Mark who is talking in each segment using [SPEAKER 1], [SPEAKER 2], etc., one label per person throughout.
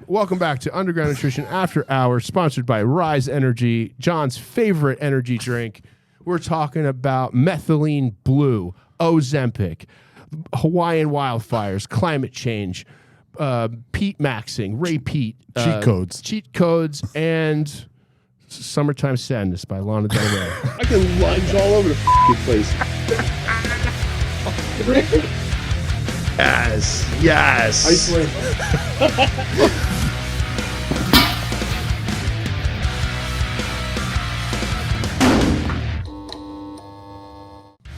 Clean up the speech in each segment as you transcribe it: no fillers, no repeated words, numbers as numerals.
[SPEAKER 1] Welcome back to Underground Nutrition After Hours, sponsored by Rise Energy, John's favorite energy drink. We're talking about Methylene Blue, Ozempic, Hawaiian wildfires, climate change, peat maxing, Ray Peat, cheat codes, and Summertime Sadness by Lana Del Rey.
[SPEAKER 2] I can lunge all over the place.
[SPEAKER 1] Yes.
[SPEAKER 2] Iceland.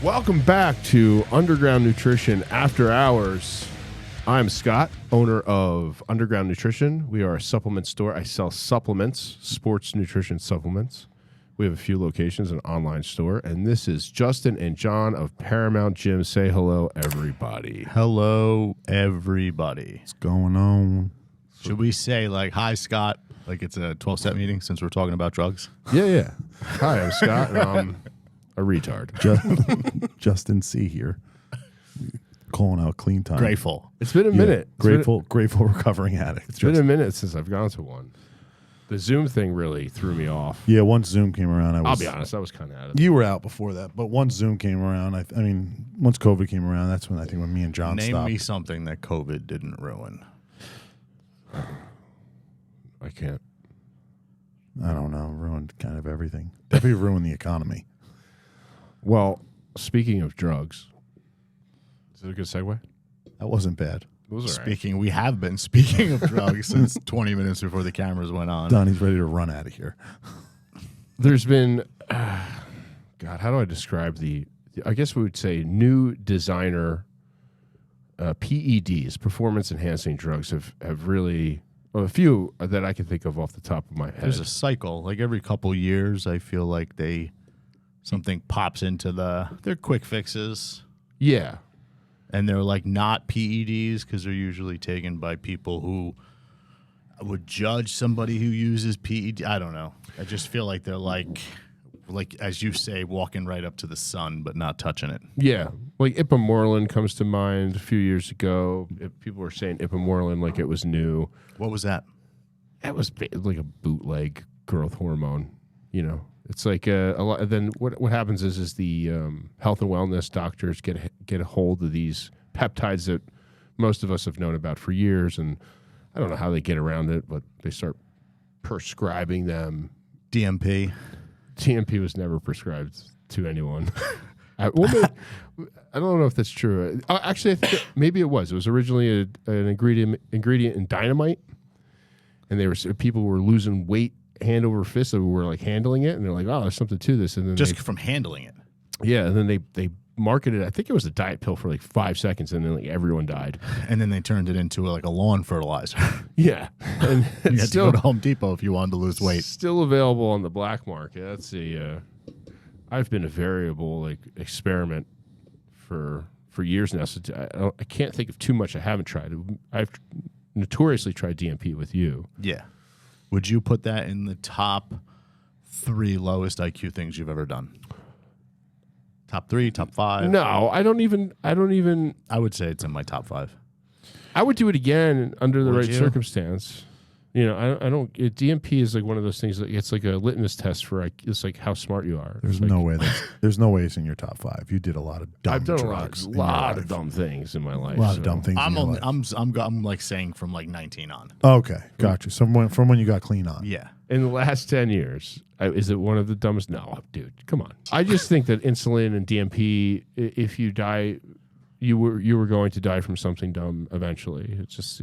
[SPEAKER 1] Welcome back to Underground Nutrition After Hours. I'm Scott, owner of Underground Nutrition. We are a supplement store. I sell supplements, sports nutrition supplements. We have a few locations, an online store. And this is Justin and John of Paramount Gym. Say hello, everybody.
[SPEAKER 3] Hello, everybody.
[SPEAKER 4] What's going on?
[SPEAKER 3] Should we say, like, hi, Scott, like it's a 12-step meeting since we're talking about drugs?
[SPEAKER 1] Yeah. Hi, I'm Scott, and I'm a retard.
[SPEAKER 4] Justin C. here. Calling out clean time.
[SPEAKER 3] Grateful.
[SPEAKER 1] It's been a minute.
[SPEAKER 4] Grateful recovering addict.
[SPEAKER 1] It's been a minute since I've gone to one. The Zoom thing really threw me off.
[SPEAKER 4] Yeah, once Zoom came around,
[SPEAKER 1] I'll be honest, I was kind of out of it.
[SPEAKER 4] You were out before that, but once Zoom came around, I mean, once COVID came around, that's when I think when me and John
[SPEAKER 3] Name
[SPEAKER 4] stopped.
[SPEAKER 3] me something that COVID didn't ruin.
[SPEAKER 1] I can't.
[SPEAKER 4] I don't know. Ruined kind of everything. Definitely ruined the economy.
[SPEAKER 1] Well, speaking of drugs, is it a good segue?
[SPEAKER 4] That wasn't bad.
[SPEAKER 3] We have been speaking of drugs since 20 minutes before the cameras went on.
[SPEAKER 4] Donnie's ready to run out of here.
[SPEAKER 1] There's been, God, how do I describe I guess we would say new designer PEDs, performance enhancing drugs, have really, a few that I can think of off the top of my head.
[SPEAKER 3] There's a cycle. Like every couple years, I feel like something pops into they're quick fixes.
[SPEAKER 1] Yeah.
[SPEAKER 3] And they're like not PEDs because they're usually taken by people who would judge somebody who uses PED. I don't know. I just feel like they're like as you say, walking right up to the sun but not touching it.
[SPEAKER 1] Yeah. Like Ipamorelin comes to mind a few years ago. People were saying Ipamorelin like it was new.
[SPEAKER 3] What was that?
[SPEAKER 1] It was like a bootleg growth hormone, you know. It's like a lot. Then what happens is the health and wellness doctors get a hold of these peptides that most of us have known about for years, and I don't know how they get around it, but they start prescribing them.
[SPEAKER 3] DMP.
[SPEAKER 1] DMP was never prescribed to anyone. I don't know if that's true. Actually, I think maybe it was. It was originally an ingredient in dynamite, and people were losing weight hand over fist that were like handling it, and they're like, oh, there's something to this. And then
[SPEAKER 3] just from handling it.
[SPEAKER 1] Yeah, and then they marketed it. I think it was a diet pill for like 5 seconds, and then like everyone died.
[SPEAKER 3] And then they turned it into like a lawn fertilizer.
[SPEAKER 1] Yeah. And
[SPEAKER 3] you had to go to Home Depot if you wanted to lose weight.
[SPEAKER 1] Still available on the black market. That's I've been a variable like experiment for years now. So I can't think of too much I haven't tried. I've notoriously tried DMP with you.
[SPEAKER 3] Yeah. Would you put that in the top 3 lowest IQ things you've ever done? Top 3, top 5?
[SPEAKER 1] No, I don't even.
[SPEAKER 3] I would say it's in my top 5.
[SPEAKER 1] I would do it again under the right circumstance. You know, I don't. DMP is like one of those things. That it's like a litmus test for it's like how smart you are.
[SPEAKER 4] There's no way. There's no way it's in your top 5. You did a lot of dumb.
[SPEAKER 1] I've done
[SPEAKER 4] drugs
[SPEAKER 1] a lot of dumb things in my life.
[SPEAKER 4] A lot of dumb things.
[SPEAKER 3] I'm like saying from like 19 on.
[SPEAKER 4] Okay, gotcha. From when you got clean on.
[SPEAKER 3] Yeah.
[SPEAKER 1] In the last 10 years, is it one of the dumbest? No, dude, come on. I just think that insulin and DMP, if you die, you were going to die from something dumb eventually. It's just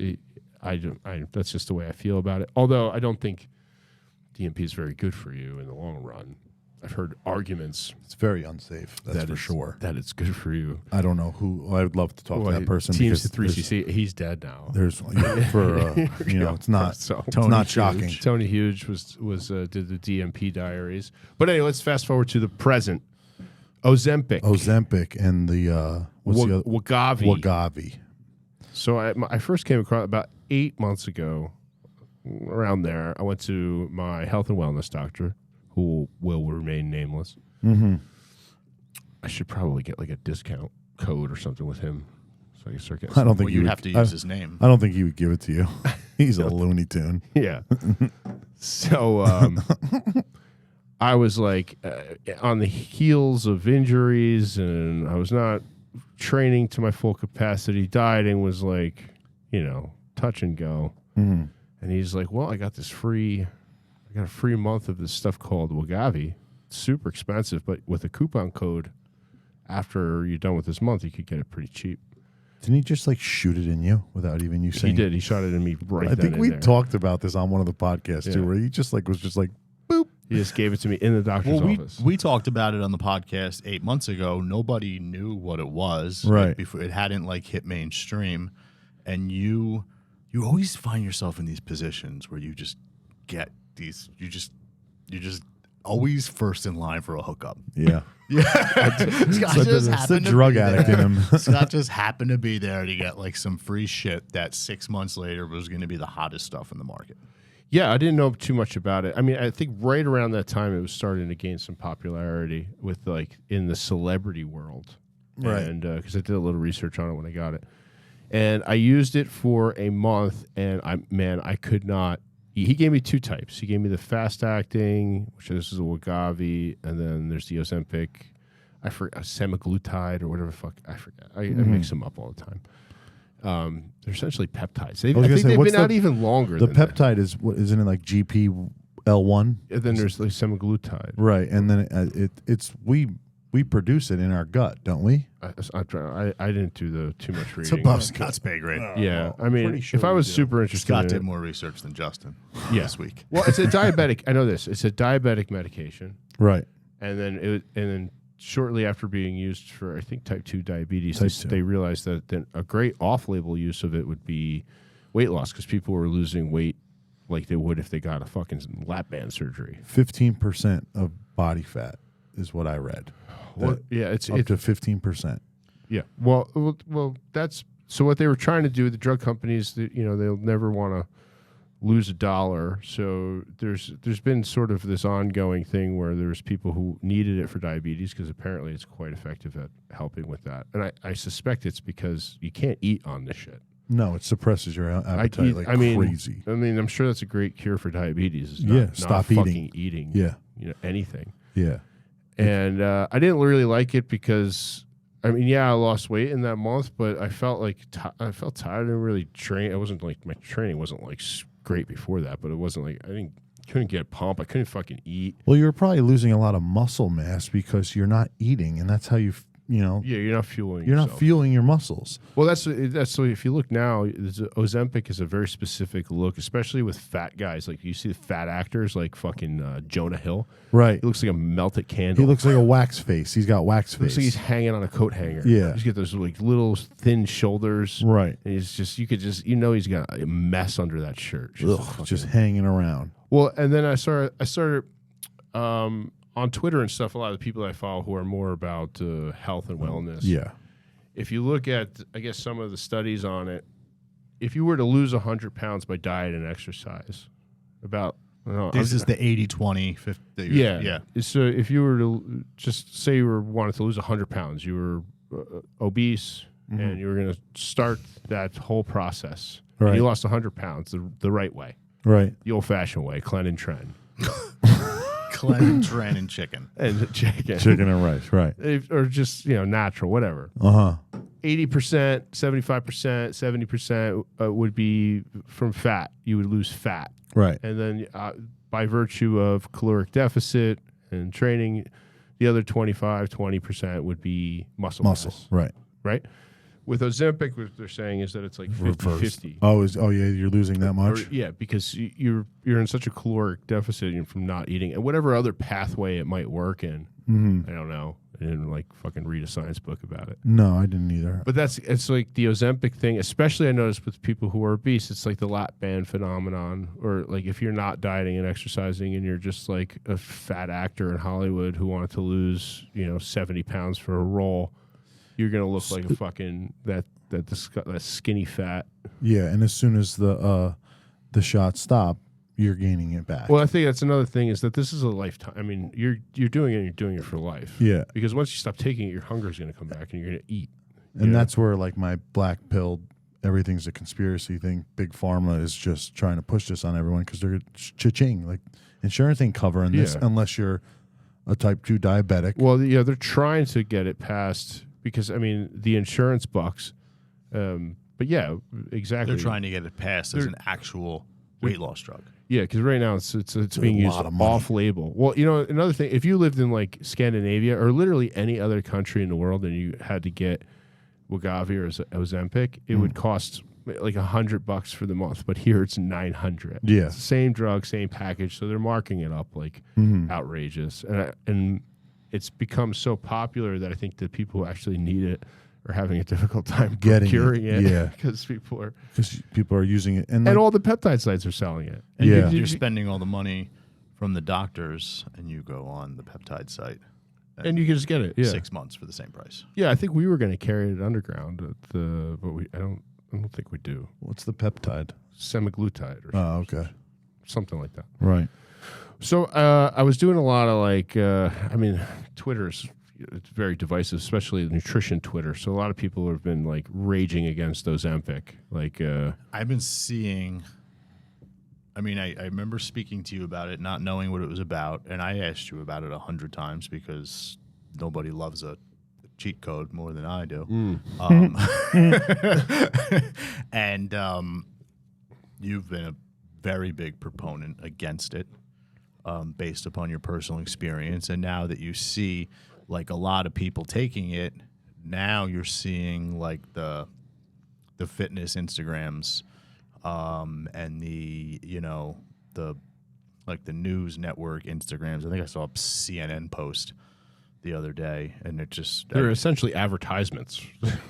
[SPEAKER 1] that's just the way I feel about it. Although I don't think DMP is very good for you in the long run. I've heard arguments.
[SPEAKER 4] It's very unsafe. That's for sure.
[SPEAKER 1] That it's good for you.
[SPEAKER 4] I don't know who. I would love to talk to that person.
[SPEAKER 1] Teams to 3cc. He's dead now.
[SPEAKER 4] There's it's not.
[SPEAKER 1] So
[SPEAKER 4] it's not shocking.
[SPEAKER 1] Tony Hughes was did the DMP diaries. But anyway, let's fast forward to the present. Ozempic
[SPEAKER 4] and the what's the other?
[SPEAKER 1] Wegovy. So I first came across about 8 months ago, around there. I went to my health and wellness doctor, who will remain nameless.
[SPEAKER 4] Mm-hmm.
[SPEAKER 1] I should probably get like a discount code or something with him, so I can start getting.
[SPEAKER 4] I don't think
[SPEAKER 3] you'd have to use his name.
[SPEAKER 4] I don't think he would give it to you. He's a Looney Tune.
[SPEAKER 1] Yeah. So I was like on the heels of injuries, and I was not training to my full capacity. Dieting was like, touch and go.
[SPEAKER 4] Mm-hmm.
[SPEAKER 1] And he's like, well, I got a free month of this stuff called Wegovy. It's super expensive, but with a coupon code, after you're done with this month, you could get it pretty cheap.
[SPEAKER 4] Didn't he just like shoot it in you without even you saying?
[SPEAKER 1] He did. He shot it in me right
[SPEAKER 4] I
[SPEAKER 1] then
[SPEAKER 4] think we
[SPEAKER 1] and there.
[SPEAKER 4] talked about this on one of the podcasts too,
[SPEAKER 1] Yeah.
[SPEAKER 4] where he just like was just like, boop.
[SPEAKER 1] He just gave it to me in the doctor's office.
[SPEAKER 3] We talked about it on the podcast 8 months ago. Nobody knew what it was.
[SPEAKER 4] Right.
[SPEAKER 3] Like, before it hadn't like hit mainstream. And you always find yourself in these positions where you just get these, you're just always first in line for a hookup.
[SPEAKER 4] Yeah.
[SPEAKER 3] Scott
[SPEAKER 4] So
[SPEAKER 3] just
[SPEAKER 4] it's the
[SPEAKER 3] happened to
[SPEAKER 4] drug
[SPEAKER 3] be
[SPEAKER 4] addict
[SPEAKER 3] there.
[SPEAKER 4] in him.
[SPEAKER 3] Scott just happened to be there to get like some free shit that 6 months later was going to be the hottest stuff in the market.
[SPEAKER 1] Yeah, I didn't know too much about it. I mean, I think right around that time it was starting to gain some popularity with like in the celebrity world.
[SPEAKER 4] Right.
[SPEAKER 1] And because I did a little research on it when I got it. And I used it for a month, and I could not. He gave me two types. He gave me the fast acting, which this is a Wegovy, and then there's the Ozempic. I forget, semaglutide or whatever the fuck. I forget. I mix them up all the time. They're essentially peptides. I think they've been out even longer.
[SPEAKER 4] The
[SPEAKER 1] than that.
[SPEAKER 4] peptide is what isn't it like GPL1?
[SPEAKER 1] And then there's like semaglutide.
[SPEAKER 4] Right, and then it's we produce it in our gut, don't we?
[SPEAKER 1] I didn't do too much
[SPEAKER 3] It's
[SPEAKER 1] reading.
[SPEAKER 3] above Scott's pay grade.
[SPEAKER 1] Yeah, I mean,
[SPEAKER 4] pretty sure
[SPEAKER 1] if I was
[SPEAKER 4] we do.
[SPEAKER 1] super interested
[SPEAKER 3] Scott
[SPEAKER 1] in
[SPEAKER 3] did
[SPEAKER 1] it,
[SPEAKER 3] more research than Justin
[SPEAKER 1] Yeah.
[SPEAKER 3] this week.
[SPEAKER 1] well, it's a diabetic. I know this. It's a diabetic medication,
[SPEAKER 4] Right.
[SPEAKER 1] and then shortly after being used for I think type 2 diabetes,
[SPEAKER 4] Type 2.
[SPEAKER 1] they realized that then a great off-label use of it would be weight loss because people were losing weight like they would if they got a fucking lap band surgery.
[SPEAKER 4] 15% of body fat is what I read.
[SPEAKER 1] Well, yeah, it's
[SPEAKER 4] Up to 15%.
[SPEAKER 1] Yeah. Well, that's so what they were trying to do. The drug companies, they'll never want to lose a dollar. So there's been sort of this ongoing thing where there's people who needed it for diabetes because apparently it's quite effective at helping with that. And I suspect it's because you can't eat on this shit.
[SPEAKER 4] No, it suppresses your appetite crazy.
[SPEAKER 1] I mean, I'm sure that's a great cure for diabetes. Is
[SPEAKER 4] Yeah,
[SPEAKER 1] not
[SPEAKER 4] stop
[SPEAKER 1] fucking eating.
[SPEAKER 4] Yeah.
[SPEAKER 1] Anything.
[SPEAKER 4] Yeah.
[SPEAKER 1] And I didn't really like it because, I mean, yeah, I lost weight in that month, but I felt like I felt tired. I didn't really train. It wasn't like my training wasn't like great before that, but it wasn't like couldn't get pump. I couldn't fucking eat.
[SPEAKER 4] Well, you're probably losing a lot of muscle mass because you're not eating, and that's how you
[SPEAKER 1] Yeah, you're not fueling.
[SPEAKER 4] you're
[SPEAKER 1] yourself.
[SPEAKER 4] not fueling your muscles.
[SPEAKER 1] Well, that's so. If you look now, Ozempic is a very specific look, especially with fat guys. Like you see the fat actors, like fucking Jonah Hill.
[SPEAKER 4] Right.
[SPEAKER 1] He looks like a melted candle.
[SPEAKER 4] He looks like a wax face. He's got wax face.
[SPEAKER 1] Looks like he's hanging on a coat hanger.
[SPEAKER 4] Yeah.
[SPEAKER 1] He's got those like little thin shoulders.
[SPEAKER 4] Right.
[SPEAKER 1] And he's just he's got a mess under that shirt.
[SPEAKER 4] Just hanging around.
[SPEAKER 1] Well, and then I started on Twitter and stuff. A lot of the people I follow who are more about health and wellness.
[SPEAKER 4] Yeah.
[SPEAKER 1] If you look at, I guess, some of the studies on it, if you were to lose 100 pounds by diet and exercise,
[SPEAKER 3] This is the 80-20. 50,
[SPEAKER 1] yeah. So if you were to just say you wanted to lose 100 pounds, you were obese, and you were going to start that whole process.
[SPEAKER 4] Right.
[SPEAKER 1] And you lost 100 pounds the right way,
[SPEAKER 4] Right.
[SPEAKER 1] the old-fashioned way, Clen and Tren.
[SPEAKER 3] Clen, Tren, and chicken.
[SPEAKER 1] And chicken.
[SPEAKER 4] Chicken and rice. Right.
[SPEAKER 1] Or just, natural, whatever. 80%, 75%, 70% would be from fat. You would lose fat.
[SPEAKER 4] Right.
[SPEAKER 1] And then by virtue of caloric deficit and training, the other 20% would be muscle mass,
[SPEAKER 4] Right.
[SPEAKER 1] right? With Ozempic, what they're saying is that it's like 50-50.
[SPEAKER 4] Oh, yeah, you're losing that much?
[SPEAKER 1] Yeah, because you're in such a caloric deficit from not eating, and whatever other pathway it might work in. I don't know. I didn't fucking read a science book about it.
[SPEAKER 4] No, I didn't either.
[SPEAKER 1] But it's like the Ozempic thing, especially I noticed with people who are obese, it's like the lap band phenomenon. Or like if you're not dieting and exercising and you're just like a fat actor in Hollywood who wanted to lose, 70 pounds for a role, you're gonna look like a fucking that skinny fat.
[SPEAKER 4] Yeah, and as soon as the shots stop, you're gaining it back.
[SPEAKER 1] Well, I think that's another thing is that this is a lifetime. I mean, you're doing it and you're doing it for life.
[SPEAKER 4] Yeah.
[SPEAKER 1] Because once you stop taking it, your hunger is gonna come back and you're gonna eat.
[SPEAKER 4] And that's where like my black pilled everything's a conspiracy thing. Big Pharma is just trying to push this on everyone because they're cha-ching. Like, insurance ain't covering this unless you're a type 2 diabetic.
[SPEAKER 1] Well, yeah, they're trying to get it passed because, I mean, the insurance bucks. But yeah, exactly.
[SPEAKER 3] They're trying to get it passed as an actual weight loss drug.
[SPEAKER 1] Yeah, because right now it's being used off label. Well, you know, another thing, if you lived in like Scandinavia or literally any other country in the world and you had to get Wegovy or Ozempic, it would cost like $100 for the month. But here it's $900.
[SPEAKER 4] Yeah,
[SPEAKER 1] it's the same drug, same package, so they're marking it up like outrageous, and it's become so popular that I think the people who actually need it are having a difficult time procuring it.
[SPEAKER 4] Yeah,
[SPEAKER 1] because people are
[SPEAKER 4] using it,
[SPEAKER 1] and all the peptide sites are selling it.
[SPEAKER 3] And you're spending all the money from the doctors, and you go on the peptide site,
[SPEAKER 1] and you can just get it.
[SPEAKER 3] 6 months for the same price.
[SPEAKER 1] Yeah, I think we were going to carry it underground, but I don't think we do.
[SPEAKER 4] What's the peptide?
[SPEAKER 1] Semaglutide or
[SPEAKER 4] something
[SPEAKER 1] like that.
[SPEAKER 4] Right.
[SPEAKER 1] So I was doing a lot of like, Twitter's. It's very divisive, especially the nutrition Twitter. So a lot of people have been like raging against Ozempic. Like
[SPEAKER 3] I've been seeing. I mean, I remember speaking to you about it, not knowing what it was about, and I asked you about it 100 times because nobody loves a cheat code more than I do. And you've been a very big proponent against it, based upon your personal experience, and now that you see like a lot of people taking it, now you're seeing like the fitness Instagrams, and the the news network Instagrams. I think I saw a CNN post the other day, and
[SPEAKER 1] they're essentially advertisements.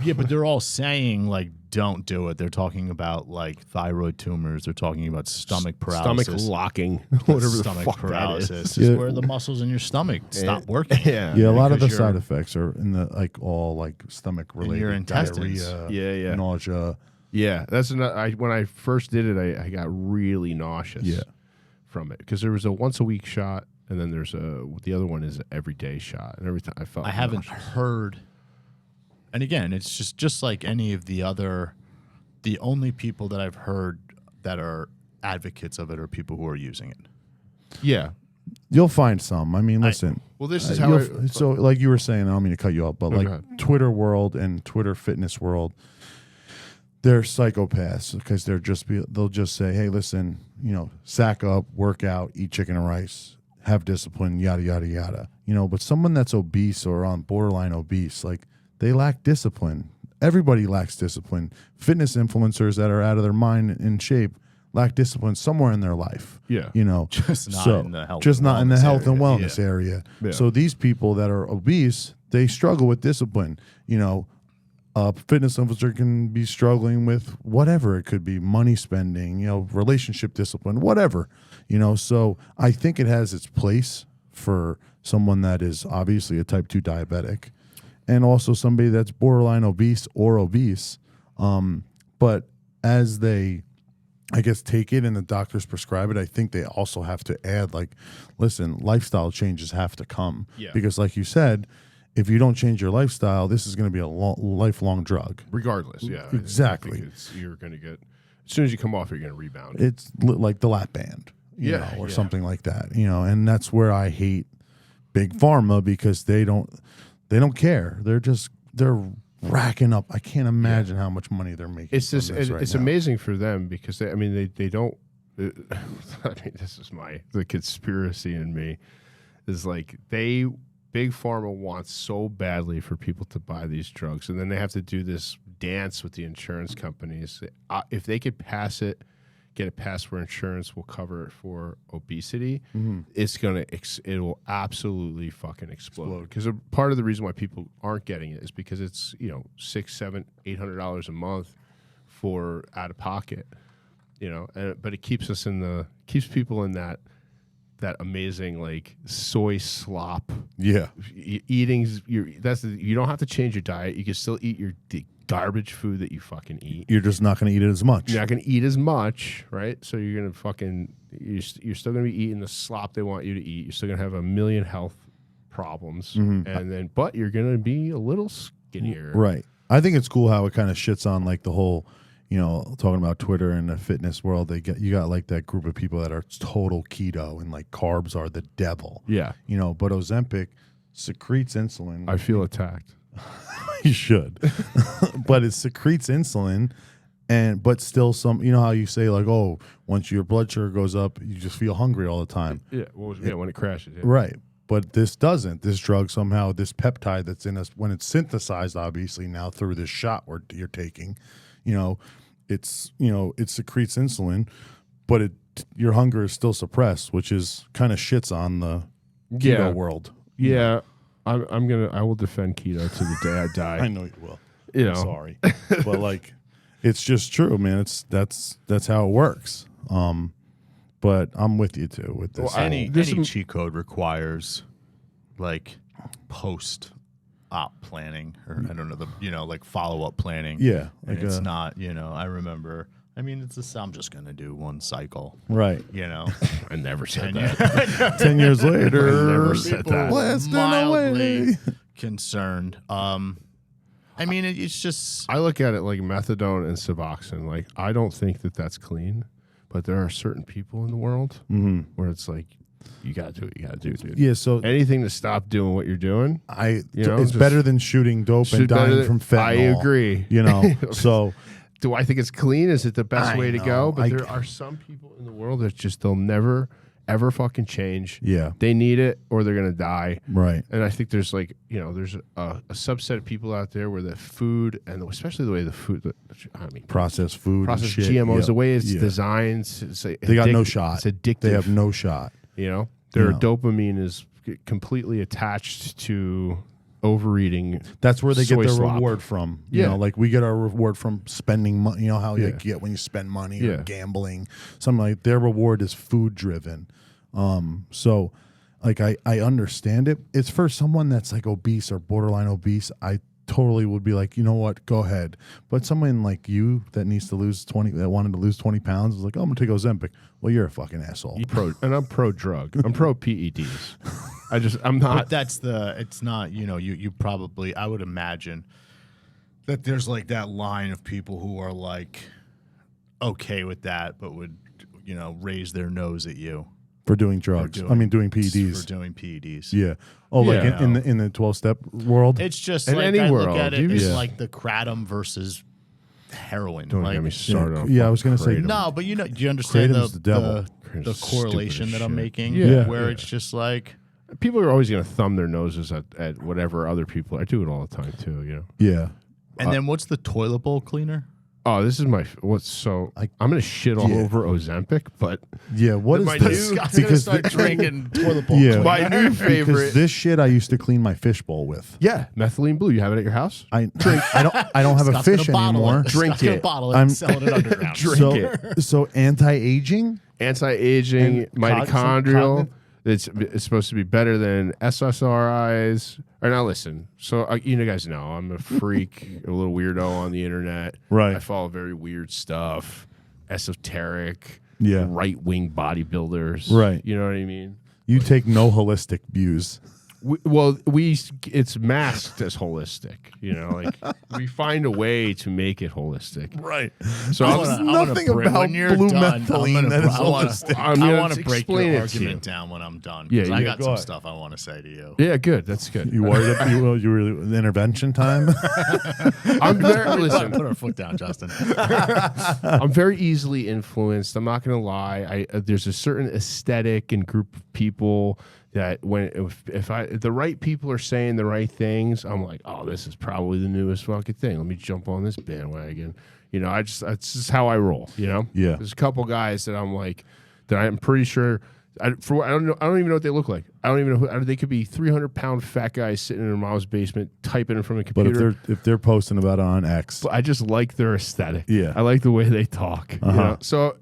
[SPEAKER 3] Yeah, but they're all saying like don't do it. They're talking about like thyroid tumors. They're talking about stomach paralysis,
[SPEAKER 1] stomach locking, whatever
[SPEAKER 3] stomach
[SPEAKER 1] the fuck
[SPEAKER 3] paralysis.
[SPEAKER 1] that is.
[SPEAKER 3] Where the muscles in your stomach stop working.
[SPEAKER 4] Yeah, a lot of the side effects are in the all like stomach related,
[SPEAKER 3] your intestines.
[SPEAKER 4] Diarrhea, nausea.
[SPEAKER 1] Yeah, that's when I first did it, I got really nauseous from it because there was a once a week shot. And then there's the other one is an everyday shot. And every time I
[SPEAKER 3] haven't heard. And again, it's just like any of the other. The only people that I've heard that are advocates of it are people who are using it.
[SPEAKER 1] Yeah,
[SPEAKER 4] you'll find some. I mean, listen.
[SPEAKER 1] This is how.
[SPEAKER 4] So, like you were saying, I don't mean to cut you off, but like Twitter world and Twitter fitness world, they're psychopaths because they'll just say, hey, listen, sack up, work out, eat chicken and rice. Have discipline, yada, yada, yada. But someone that's obese or on borderline obese, like they lack discipline. Everybody lacks discipline. Fitness influencers that are out of their mind and shape lack discipline somewhere in their life.
[SPEAKER 1] Yeah.
[SPEAKER 3] Just not in the health
[SPEAKER 4] and wellness area.
[SPEAKER 1] Yeah.
[SPEAKER 4] So these people that are obese, they struggle with discipline. A fitness influencer can be struggling with whatever. It could be money spending, relationship discipline, whatever. So I think it has its place for someone that is obviously a type 2 diabetic and also somebody that's borderline obese or obese. But as they, I guess, take it and the doctors prescribe it, I think they also have to add, like, listen, lifestyle changes have to come.
[SPEAKER 1] Yeah.
[SPEAKER 4] Because like you said, if you don't change your lifestyle, this is going to be a lifelong drug.
[SPEAKER 1] Regardless, yeah.
[SPEAKER 4] Exactly.
[SPEAKER 1] I think you're going to get, as soon as you come off, you're going to rebound.
[SPEAKER 4] It's like the lap band, or something like that, and that's where I hate Big Pharma because they don't care. They're racking up. I can't imagine how much money they're making.
[SPEAKER 1] It's just,
[SPEAKER 4] it's
[SPEAKER 1] now. Amazing for them because they don't, I mean, this is the conspiracy in me is like Big Pharma wants so badly for people to buy these drugs, and then they have to do this dance with the insurance companies. If they could get it passed where insurance will cover it for obesity, it will absolutely fucking explode. Because part of the reason why people aren't getting it is because it's $600, $700, $800 a month for out of pocket, but it keeps people in that amazing like soy slop.
[SPEAKER 4] Yeah,
[SPEAKER 1] eating. You don't have to change your diet. You can still eat the garbage food that you fucking eat.
[SPEAKER 4] You're just not going to eat it as much.
[SPEAKER 1] You're not going to eat as much, right? So you're going to you're still going to be eating the slop they want you to eat. You're still going to have a million health problems, but you're going to be a little skinnier,
[SPEAKER 4] right? I think it's cool how it kind of shits on like the whole talking about Twitter and the fitness world, you got like that group of people that are total keto and like carbs are the devil.
[SPEAKER 1] Yeah.
[SPEAKER 4] But Ozempic secretes insulin.
[SPEAKER 1] I feel attacked.
[SPEAKER 4] You should. But it secretes insulin but still how you say like, oh, once your blood sugar goes up, you just feel hungry all the time.
[SPEAKER 1] Yeah. When it crashes. Yeah.
[SPEAKER 4] Right. But this doesn't. This drug somehow, this peptide that's in us, when it's synthesized, obviously now through this shot you're taking, it secretes insulin, but your hunger is still suppressed, which is kind of shits on the keto world.
[SPEAKER 1] Yeah. I will defend keto to the day I die.
[SPEAKER 4] I know you will. I'm sorry. But like, it's just true, man. That's how it works. But I'm with you too with this.
[SPEAKER 3] Well, any cheat code requires like post-op planning, or I don't know, like follow-up planning.
[SPEAKER 4] Yeah,
[SPEAKER 3] and it's not. I remember. I mean, I'm just gonna do one cycle.
[SPEAKER 4] Right.
[SPEAKER 1] I never said that.
[SPEAKER 4] 10 years later,
[SPEAKER 1] I never said that.
[SPEAKER 4] Blasting
[SPEAKER 3] Mildly
[SPEAKER 4] away.
[SPEAKER 3] concerned. I mean, it's just.
[SPEAKER 1] I look at it like methadone and Suboxone. Like, I don't think that that's clean. But there are certain people in the world where it's like, you got to do what you got to do, dude.
[SPEAKER 4] Yeah, so
[SPEAKER 1] anything to stop doing what you're doing,
[SPEAKER 4] it's better than shooting dope and dying from fentanyl.
[SPEAKER 1] I agree.
[SPEAKER 4] So
[SPEAKER 1] do I think it's clean? Is it the best way to go? But there are some people in the world that just they'll never ever fucking change.
[SPEAKER 4] Yeah,
[SPEAKER 1] they need it or they're gonna die.
[SPEAKER 4] Right.
[SPEAKER 1] And I think there's there's a subset of people out there where the food and especially the way the food,
[SPEAKER 4] processed food,
[SPEAKER 1] processed
[SPEAKER 4] shit.
[SPEAKER 1] GMOs, the way it's designed,
[SPEAKER 4] they got no shot.
[SPEAKER 1] It's addictive.
[SPEAKER 4] They have no shot.
[SPEAKER 1] Their dopamine is completely attached to overeating.
[SPEAKER 4] That's where they get their
[SPEAKER 1] slop.
[SPEAKER 4] reward from. Like we get our reward from spending money. You know how you get when you spend money or gambling. Something like their reward is food driven. So like I understand it. It's for someone that's like obese or borderline obese. I totally would be like, you know what, go ahead. But someone like you that needs to lose 20, that wanted to lose 20 pounds is like, oh, I'm gonna take Ozempic. Well, you're a fucking asshole.
[SPEAKER 1] I'm pro drug. I'm pro PEDs. I'm not.
[SPEAKER 3] But it's not, you probably, I would imagine that there's like that line of people who are like okay with that, but would, raise their nose at you.
[SPEAKER 4] For doing drugs. Doing PEDs.
[SPEAKER 3] For doing PEDs.
[SPEAKER 4] Yeah. Oh, like in the 12-step world?
[SPEAKER 3] It's just
[SPEAKER 1] in
[SPEAKER 3] like
[SPEAKER 1] any
[SPEAKER 3] I
[SPEAKER 1] world.
[SPEAKER 3] look at it, it's like the kratom versus heroin.
[SPEAKER 1] Don't
[SPEAKER 3] like,
[SPEAKER 1] get me started. on
[SPEAKER 4] I was going to say.
[SPEAKER 3] No, but do you understand
[SPEAKER 4] Kratom's the devil.
[SPEAKER 3] the correlation that I'm making?
[SPEAKER 1] Yeah.
[SPEAKER 3] Where it's just like.
[SPEAKER 1] People are always going to thumb their noses at whatever other people. I do it all the time too,
[SPEAKER 4] Yeah.
[SPEAKER 3] And then what's the toilet bowl cleaner?
[SPEAKER 1] Oh, this is I'm going to shit all over Ozempic, but
[SPEAKER 4] what is
[SPEAKER 1] my
[SPEAKER 4] this?
[SPEAKER 3] Scott's going to start drinking toilet bowl
[SPEAKER 4] Yeah.
[SPEAKER 3] cleaner.
[SPEAKER 1] my new
[SPEAKER 4] Because
[SPEAKER 1] favorite.
[SPEAKER 4] this shit I used to clean my fishbowl with.
[SPEAKER 1] Yeah, methylene blue. You have it at your house?
[SPEAKER 4] I don't have a
[SPEAKER 3] Scott's gonna
[SPEAKER 4] fish
[SPEAKER 3] bottle
[SPEAKER 4] anymore.
[SPEAKER 3] it.
[SPEAKER 1] Drink
[SPEAKER 3] Scott's gonna
[SPEAKER 1] it.
[SPEAKER 3] bottle it and sell it underground.
[SPEAKER 1] Drink it.
[SPEAKER 4] So anti-aging?
[SPEAKER 1] Anti-aging,
[SPEAKER 4] And
[SPEAKER 1] mitochondrial.
[SPEAKER 4] cognitive?
[SPEAKER 1] It's supposed to be better than SSRIs. Or now listen. So you guys know I'm a freak, a little weirdo on the internet.
[SPEAKER 4] Right.
[SPEAKER 1] I follow very weird stuff, esoteric,
[SPEAKER 4] Yeah.
[SPEAKER 1] right-wing bodybuilders.
[SPEAKER 4] Right.
[SPEAKER 1] You know what I mean?
[SPEAKER 4] You take no holistic views.
[SPEAKER 1] It's masked as holistic. We find a way to make it holistic.
[SPEAKER 4] Right.
[SPEAKER 1] So
[SPEAKER 4] There's nothing about blue methylene that is holistic.
[SPEAKER 3] I want to break
[SPEAKER 1] explain
[SPEAKER 3] your
[SPEAKER 1] it to you.
[SPEAKER 3] argument down when I'm done.
[SPEAKER 1] Yeah,
[SPEAKER 3] 'cause
[SPEAKER 1] yeah,
[SPEAKER 3] I got
[SPEAKER 4] go
[SPEAKER 3] some
[SPEAKER 4] ahead.
[SPEAKER 3] stuff I want to say to you.
[SPEAKER 1] Yeah, good. That's good.
[SPEAKER 4] You worried? You really intervention time?
[SPEAKER 1] I'm very listen.
[SPEAKER 3] Put our foot down, Justin.
[SPEAKER 1] I'm very easily influenced. I'm not going to lie. There's a certain aesthetic and group of people that if the right people are saying the right things, I'm like, oh, this is probably the newest fucking thing. Let me jump on this bandwagon. That's just how I roll.
[SPEAKER 4] Yeah.
[SPEAKER 1] There's a couple guys that I'm like, that I'm pretty sure. I don't even know what they look like. I don't even know who. They could be 300-pound fat guys sitting in their mom's basement typing in from a computer.
[SPEAKER 4] But if they're posting about it on X,
[SPEAKER 1] But I just like their aesthetic.
[SPEAKER 4] Yeah.
[SPEAKER 1] I like the way they talk.
[SPEAKER 4] Uh-huh.
[SPEAKER 1] So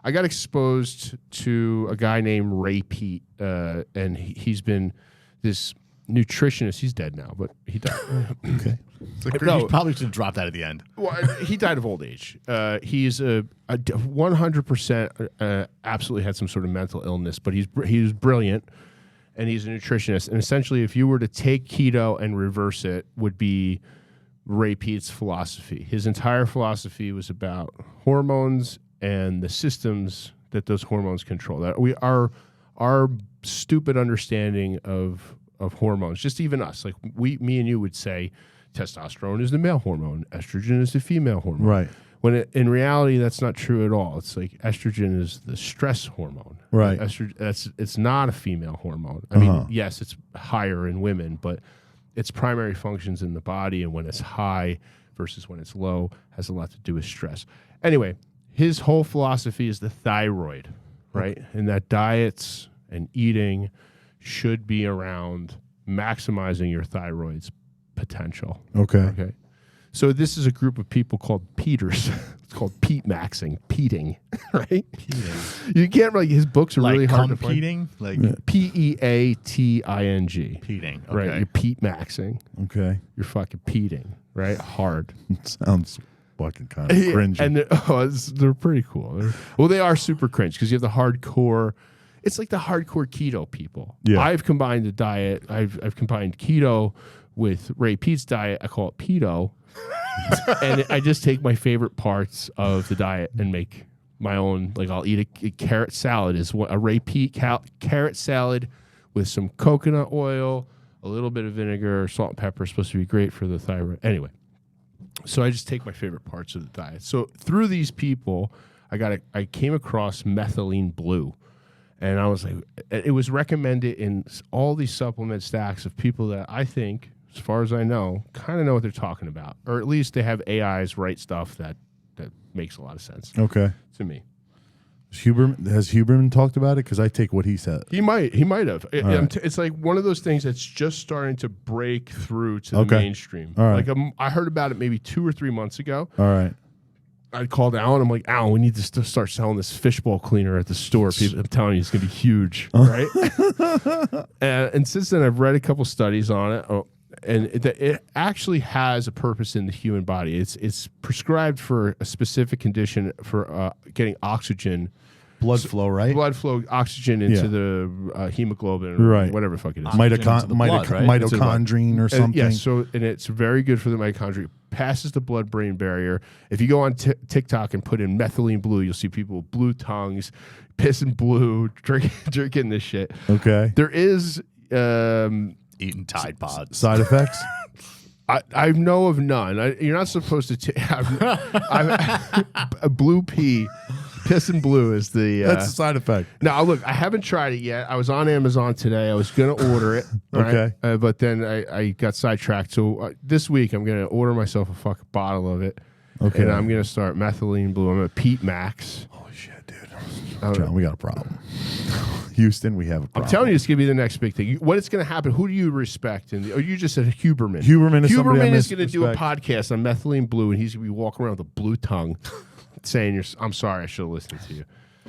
[SPEAKER 1] I got exposed to a guy named Ray Pete, and he's been this nutritionist. He's dead now, but he died.
[SPEAKER 4] okay.
[SPEAKER 3] You probably should drop that at the end.
[SPEAKER 1] Well, he died of old age. He's a 100% absolutely had some sort of mental illness, but he was brilliant, and he's a nutritionist. And essentially, if you were to take keto and reverse it, would be Ray Peat's philosophy. His entire philosophy was about hormones and the systems that those hormones control. That our stupid understanding of hormones, just even us, like me and you would say testosterone is the male hormone, estrogen is the female hormone.
[SPEAKER 4] Right.
[SPEAKER 1] When in reality, that's not true at all. It's like estrogen is the stress hormone.
[SPEAKER 4] Right.
[SPEAKER 1] It's not a female hormone. I mean, yes, it's higher in women, but its primary functions in the body, and when it's high versus when it's low, has a lot to do with stress. Anyway, his whole philosophy is the thyroid, right? And that diets and eating should be around maximizing your thyroid's potential.
[SPEAKER 4] Okay.
[SPEAKER 1] So this is a group of people called Peters. It's called Pete maxing, Peating, right? Peating. You can't really. His books are
[SPEAKER 3] Like
[SPEAKER 1] really hard to
[SPEAKER 3] competing,
[SPEAKER 1] find.
[SPEAKER 3] like
[SPEAKER 1] Peating.
[SPEAKER 3] Peating. Okay.
[SPEAKER 1] Right. You're Pete maxing.
[SPEAKER 4] Okay.
[SPEAKER 1] You're fucking Peating, right? Hard.
[SPEAKER 4] Sounds fucking kind of cringy.
[SPEAKER 1] And they're pretty cool. They are super cringe because you have the hardcore. It's like the hardcore keto people.
[SPEAKER 4] Yeah.
[SPEAKER 1] I've combined the diet. I've combined keto with Ray Peat's diet. I call it pedo. And I just take my favorite parts of the diet and make my own. Like I'll eat a carrot salad. Is what a Ray Peat carrot salad with some coconut oil, a little bit of vinegar, salt and pepper. Is supposed to be great for the thyroid. Anyway, so I just take my favorite parts of the diet. So through these people, I came across Methylene Blue. And I was like, it was recommended in all these supplement stacks of people that I think, as far as I know, kind of know what they're talking about. Or at least they have AIs write stuff that makes a lot of sense
[SPEAKER 4] Okay.
[SPEAKER 1] to me.
[SPEAKER 4] Has Huberman talked about it? Because I take what he said.
[SPEAKER 1] He might have.
[SPEAKER 4] Right.
[SPEAKER 1] It's like one of those things that's just starting to break through to the
[SPEAKER 4] Okay.
[SPEAKER 1] mainstream.
[SPEAKER 4] All right.
[SPEAKER 1] Like I heard about it maybe 2 or 3 months ago.
[SPEAKER 4] All right.
[SPEAKER 1] I called Alan. I'm like, Alan, we need to start selling this fishbowl cleaner at the store. People, I'm telling you, it's going to be huge, right? And since then, I've read a couple studies on it, and it actually has a purpose in the human body. It's prescribed for a specific condition for getting oxygen.
[SPEAKER 4] Blood flow, right?
[SPEAKER 1] Blood flow, oxygen into the hemoglobin, or
[SPEAKER 4] Right.
[SPEAKER 1] whatever the fuck it is.
[SPEAKER 4] Mitochondrion or something.
[SPEAKER 1] Yeah, and it's very good for the mitochondria. Passes the blood-brain barrier. If you go on TikTok and put in Methylene Blue, you'll see people with blue tongues, pissing blue, drinking this shit.
[SPEAKER 4] Okay.
[SPEAKER 1] There is
[SPEAKER 3] eating Tide Pods.
[SPEAKER 4] Side effects?
[SPEAKER 1] I know of none. You're not supposed to have a blue pea. Pissing blue is the
[SPEAKER 4] That's a side effect.
[SPEAKER 1] Now look, I haven't tried it yet. I was on Amazon today. I was gonna order it, right?
[SPEAKER 4] Okay.
[SPEAKER 1] But then I got sidetracked. So this week I'm gonna order myself a fucking bottle of it.
[SPEAKER 4] Okay.
[SPEAKER 1] And I'm gonna start Methylene Blue. I'm gonna Pete Max.
[SPEAKER 4] Holy shit, dude. John, we got a problem. Houston, we have a problem.
[SPEAKER 1] I'm telling you, it's gonna be the next big thing. What is gonna happen? Who do you respect? Or you just said Huberman.
[SPEAKER 4] Huberman is somebody I
[SPEAKER 1] Huberman is gonna do a
[SPEAKER 4] respect.
[SPEAKER 1] podcast on Methylene Blue, and he's gonna be walking around with a blue tongue, saying, "I'm sorry, I should have listened to you."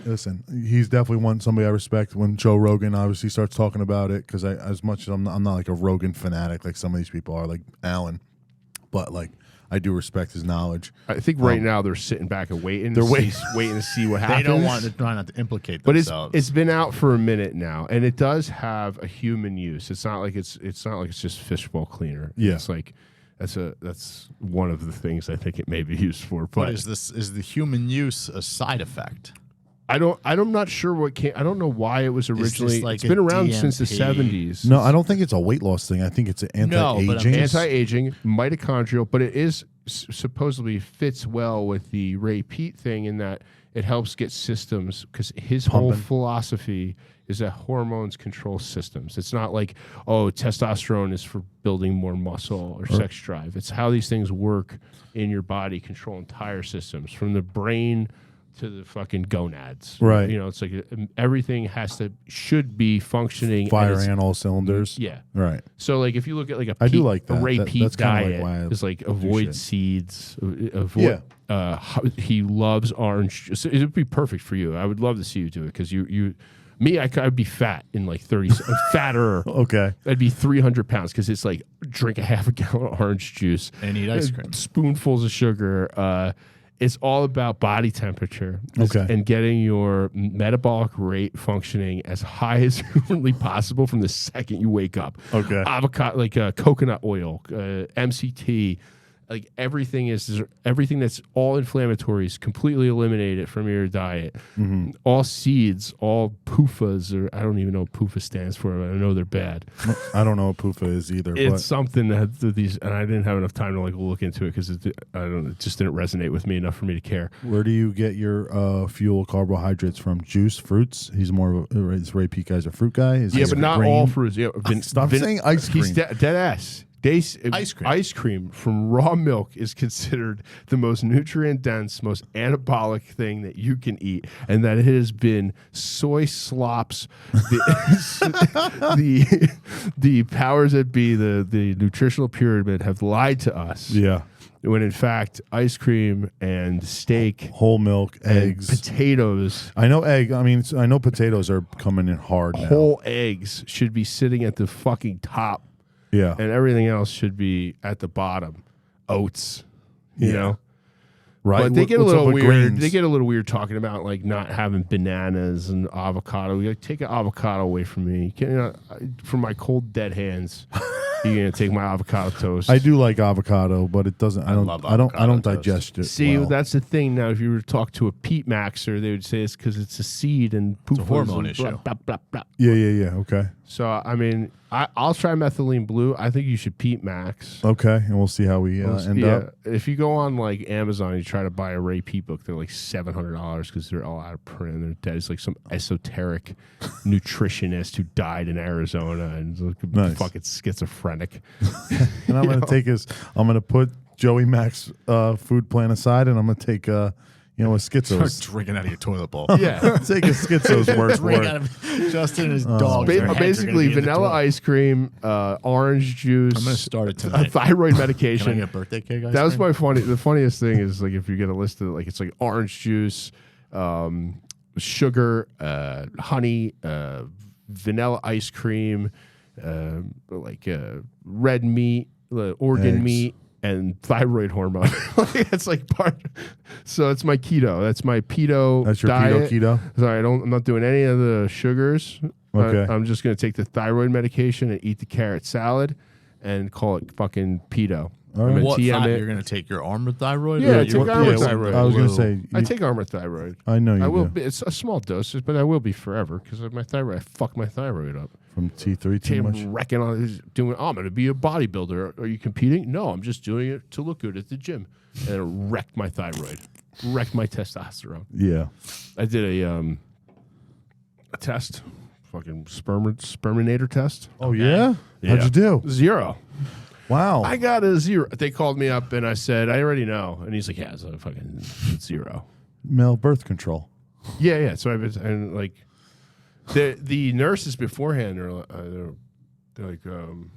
[SPEAKER 4] Listen, he's definitely somebody I respect. When Joe Rogan obviously starts talking about it, because as much as I'm not like a Rogan fanatic like some of these people are, like Alan, but like I do respect his knowledge.
[SPEAKER 1] I think right now they're sitting back and waiting.
[SPEAKER 4] They're
[SPEAKER 1] waiting to see what happens.
[SPEAKER 3] They don't want to try not to implicate
[SPEAKER 1] But
[SPEAKER 3] themselves.
[SPEAKER 1] it's been out for a minute now, and it does have a human use. It's not like it's just fishbowl cleaner.
[SPEAKER 4] Yeah.
[SPEAKER 1] It's like that's one of the things I think it may be used for.
[SPEAKER 3] But
[SPEAKER 1] But
[SPEAKER 3] is the human use a side effect?
[SPEAKER 1] I'm not sure what came. I don't know why it was originally.
[SPEAKER 3] like
[SPEAKER 1] It's
[SPEAKER 3] a
[SPEAKER 1] been around since the
[SPEAKER 3] DMP?
[SPEAKER 1] 70s.
[SPEAKER 4] No, I don't think it's a weight loss thing. I think it's an
[SPEAKER 3] No, but
[SPEAKER 4] anti-aging.
[SPEAKER 1] Anti-aging, mitochondrial, but it is supposedly fits well with the Ray Peat thing in that it helps get systems, because his whole
[SPEAKER 4] Pumping.
[SPEAKER 1] philosophy is that hormones control systems. It's not like, oh, testosterone is for building more muscle or sex drive. It's how these things work in your body, control entire systems from the brain to the fucking gonads.
[SPEAKER 4] Right.
[SPEAKER 1] You know, it's like everything should be functioning.
[SPEAKER 4] Firing on all cylinders.
[SPEAKER 1] Yeah.
[SPEAKER 4] Right.
[SPEAKER 1] So, like, if you look at like
[SPEAKER 4] I do like
[SPEAKER 1] a
[SPEAKER 4] that.
[SPEAKER 1] Ray Peat
[SPEAKER 4] That's kinda like
[SPEAKER 1] diet,
[SPEAKER 4] why I
[SPEAKER 1] is like
[SPEAKER 4] do
[SPEAKER 1] avoid
[SPEAKER 4] shit.
[SPEAKER 1] seeds, avoid. He loves orange. So it would be perfect for you. I would love to see you do it because I'd be fat in like 30, fatter.
[SPEAKER 4] Okay.
[SPEAKER 1] I'd be 300 pounds because it's like drink a half a gallon of orange juice
[SPEAKER 3] And eat ice cream.
[SPEAKER 1] spoonfuls of sugar. It's all about body temperature
[SPEAKER 4] Okay.
[SPEAKER 1] and getting your metabolic rate functioning as high as humanly possible from the second you wake up.
[SPEAKER 4] Okay.
[SPEAKER 1] Avocado, like coconut oil, MCT, like everything that's all inflammatory is completely eliminated from your diet. All seeds, all PUFAs, or I don't even know what PUFA stands for, but I know they're bad.
[SPEAKER 4] I don't know what PUFA is either.
[SPEAKER 1] It's
[SPEAKER 4] but
[SPEAKER 1] something that these, and I didn't have enough time to like look into it because it just didn't resonate with me enough for me to care.
[SPEAKER 4] where do you get your fuel carbohydrates from? Juice, fruits? He's more of a, is Ray Peak guy's a fruit guy? Is
[SPEAKER 1] Yeah,
[SPEAKER 4] he
[SPEAKER 1] but
[SPEAKER 4] a
[SPEAKER 1] not
[SPEAKER 4] grain?
[SPEAKER 1] all fruits. Yeah,
[SPEAKER 4] Stop saying ice cream.
[SPEAKER 1] He's dead ass.
[SPEAKER 3] Ice cream.
[SPEAKER 1] Ice cream from raw milk is considered the most nutrient dense, most anabolic thing that you can eat, and that it has been soy slops. The powers that be, the nutritional pyramid, have lied to us.
[SPEAKER 4] Yeah.
[SPEAKER 1] When in fact, ice cream and steak,
[SPEAKER 4] Whole milk,
[SPEAKER 1] and
[SPEAKER 4] eggs.
[SPEAKER 1] potatoes,
[SPEAKER 4] I know I know potatoes are coming in hard now.
[SPEAKER 1] whole eggs should be sitting at the fucking top.
[SPEAKER 4] Yeah.
[SPEAKER 1] And everything else should be at the bottom. Oats, you know.
[SPEAKER 4] Right.
[SPEAKER 1] But they get a
[SPEAKER 4] What's up
[SPEAKER 1] little
[SPEAKER 4] with
[SPEAKER 1] weird.
[SPEAKER 4] grains?
[SPEAKER 1] They get a little weird talking about like not having bananas and avocado. You take an avocado away from me. You can't, from my cold dead hands. You're gonna take my avocado toast.
[SPEAKER 4] I do like avocado, but it doesn't. I
[SPEAKER 3] love
[SPEAKER 4] don't
[SPEAKER 3] avocado toast.
[SPEAKER 4] digest it.
[SPEAKER 1] See,
[SPEAKER 4] well.
[SPEAKER 1] that's the thing. Now, if you were to talk to a Pete Maxer, they would say it's because it's a seed and
[SPEAKER 3] a hormone
[SPEAKER 1] and blah,
[SPEAKER 3] issue.
[SPEAKER 1] blah, blah, blah.
[SPEAKER 4] Yeah. Okay.
[SPEAKER 1] So, I mean, I'll try Methylene Blue. I think you should Pete Max.
[SPEAKER 4] Okay, and we'll see how we end up.
[SPEAKER 1] If you go on like Amazon, you try to buy a Ray Pete book, they're like $700 because they're all out of print. And they're dead. It's like some esoteric nutritionist who died in Arizona and is like
[SPEAKER 4] Nice.
[SPEAKER 1] fucking schizophrenic.
[SPEAKER 4] And I'm gonna I'm gonna put Joey Mac's food plan aside, and I'm gonna take a
[SPEAKER 3] Start
[SPEAKER 4] schizo's.
[SPEAKER 3] drinking out of your toilet bowl.
[SPEAKER 1] Yeah.
[SPEAKER 4] Take a schizo's worth
[SPEAKER 3] Drink
[SPEAKER 4] for
[SPEAKER 3] out
[SPEAKER 4] it.
[SPEAKER 3] of Justin and his dog.
[SPEAKER 1] Basically, vanilla ice cream, orange juice.
[SPEAKER 3] I'm gonna start it tonight.
[SPEAKER 1] Thyroid
[SPEAKER 3] Can I
[SPEAKER 1] medication.
[SPEAKER 3] get birthday cake ice
[SPEAKER 1] That was
[SPEAKER 3] cream?
[SPEAKER 1] the funniest thing is like if you get a list of like it's like orange juice, sugar, honey, vanilla ice cream, red meat, organ
[SPEAKER 4] Eggs.
[SPEAKER 1] meat, and thyroid hormone. It's like part. So it's my keto. That's my pedo.
[SPEAKER 4] That's your
[SPEAKER 1] diet.
[SPEAKER 4] keto.
[SPEAKER 1] Sorry, I'm not doing any of the sugars.
[SPEAKER 4] Okay.
[SPEAKER 1] I'm just gonna take the thyroid medication and eat the carrot salad, and call it fucking pedo.
[SPEAKER 4] All
[SPEAKER 1] I'm
[SPEAKER 4] right.
[SPEAKER 1] gonna
[SPEAKER 3] What
[SPEAKER 1] TM
[SPEAKER 3] thigh?
[SPEAKER 1] it.
[SPEAKER 3] You're gonna take your armored thyroid?
[SPEAKER 1] Yeah,
[SPEAKER 3] or
[SPEAKER 1] I take
[SPEAKER 3] your-
[SPEAKER 1] armored
[SPEAKER 3] yeah,
[SPEAKER 1] thyroid.
[SPEAKER 4] I was gonna
[SPEAKER 3] blue?
[SPEAKER 4] say.
[SPEAKER 1] I take armored thyroid.
[SPEAKER 4] I know you
[SPEAKER 1] I will.
[SPEAKER 4] do.
[SPEAKER 1] It's a small dosage, but I will be forever because of my thyroid. I fuck my thyroid up.
[SPEAKER 4] From T3 too much.
[SPEAKER 1] I'm wrecking on doing. Oh, I'm going to be a bodybuilder. Are you competing? No, I'm just doing it to look good at the gym. And it wrecked my thyroid, wrecked my testosterone.
[SPEAKER 4] Yeah.
[SPEAKER 1] I did a test, fucking sperminator test.
[SPEAKER 4] Oh yeah?
[SPEAKER 1] Yeah.
[SPEAKER 4] How'd you do?
[SPEAKER 1] 0.
[SPEAKER 4] Wow.
[SPEAKER 1] I got a 0. They called me up and I said, I already know. And he's like, yeah, it's a fucking 0.
[SPEAKER 4] Male birth control.
[SPEAKER 1] Yeah. So I was, and like, the nurses beforehand are they're like, I'm